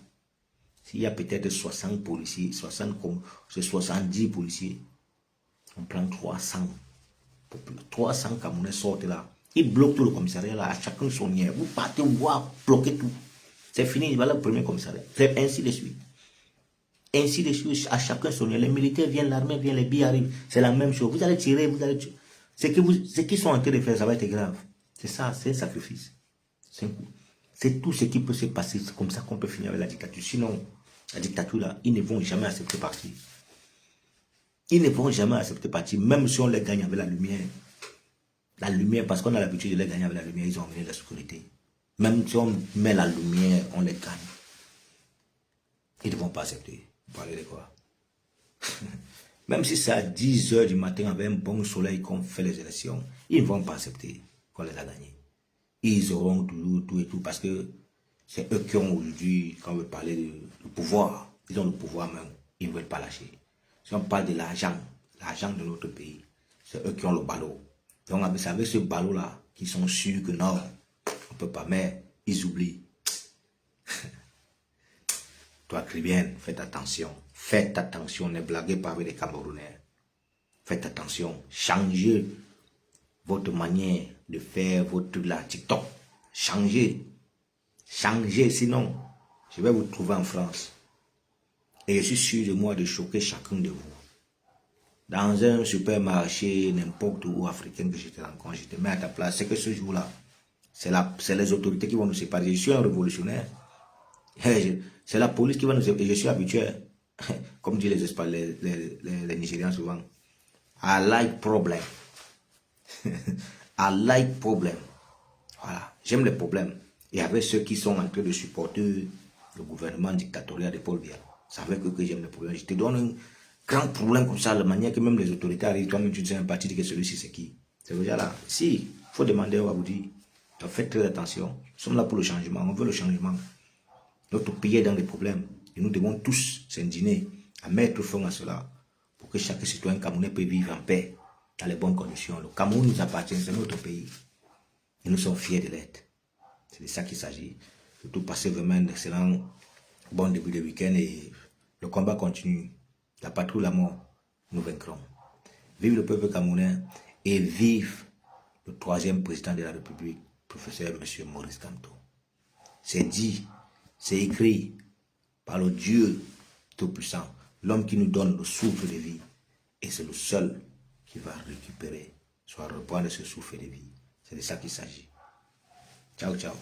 S'il y a peut-être 60 policiers, 70 policiers, on prend 300. 300 Camerounais sortent là. Ils bloquent tout le commissariat là, à chacun son lien. Vous partez voir, bloquez tout. C'est fini, voilà le premier commissariat. C'est ainsi de suite. Ainsi de suite, à chacun son lien. Les militaires viennent, l'armée vient, les billes arrivent. C'est la même chose. Vous allez tirer, vous allez tuer. Ce qu'ils sont en train de faire, ça va être grave. C'est ça, c'est un sacrifice. C'est tout ce qui peut se passer. C'est comme ça qu'on peut finir avec la dictature. Sinon, la dictature là, ils ne vont jamais accepter partir. Ils ne vont jamais accepter partir, même si on les gagne avec la lumière. La lumière, parce qu'on a l'habitude de les gagner avec la lumière, ils ont amené la sécurité. Même si on met la lumière, on les gagne. Ils ne vont pas accepter. Vous parlez de quoi? Même si c'est à 10 h du matin avec un bon soleil qu'on fait les élections, ils ne vont pas accepter qu'on les a gagnés. Ils auront tout et tout, parce que c'est eux qui ont aujourd'hui, quand on veut parler du pouvoir, ils ont le pouvoir même, ils ne veulent pas lâcher. Si on parle de l'argent de notre pays, c'est eux qui ont le ballot. Donc c'est avec ce ballot-là qu'ils sont sûrs que non, on ne peut pas, mais ils oublient. Toi, Cribienne, faites attention. Faites attention, ne blaguez pas avec les Camerounais. Faites attention, changez votre manière de faire votre TikTok. Changez. Changez, sinon, je vais vous trouver en France. Et je suis sûr de moi de choquer chacun de vous. Dans un supermarché, n'importe où africain que je te rencontre, je te mets à ta place. C'est que ce jour-là, c'est les autorités qui vont nous séparer. Je suis un révolutionnaire. C'est la police qui va nous séparer. Je suis habitué, comme disent les Nigérians souvent, I like problem. I like problem. Voilà, j'aime les problèmes. Et avec ceux qui sont en train de supporter le gouvernement dictatorial de Paul Biya, c'est avec eux que j'aime les problèmes. Je te donne un grand problème comme ça, la manière que même les autorités arrivent, toi-même tu dis un parti, que celui-ci c'est qui? C'est déjà là. Si, il faut demander, on va vous dire. Donc faites très attention. Nous sommes là pour le changement, on veut le changement. Notre pays est dans des problèmes. Et nous devons tous s'indigner à mettre fin à cela pour que chaque citoyen camerounais puisse vivre en paix, dans les bonnes conditions. Le Cameroun nous appartient, c'est notre pays. Et nous sommes fiers de l'être. C'est de ça qu'il s'agit. Surtout passer vraiment un excellent bon début de week-end et le combat continue. La patrouille, la mort, nous vaincrons. Vive le peuple camerounais et vive le troisième président de la République, professeur M. Maurice Kamto. C'est dit, c'est écrit par le Dieu Tout-Puissant, l'homme qui nous donne le souffle de vie. Et c'est le seul qui va récupérer, soit reprendre ce souffle de vie. C'est de ça qu'il s'agit. Ciao, ciao.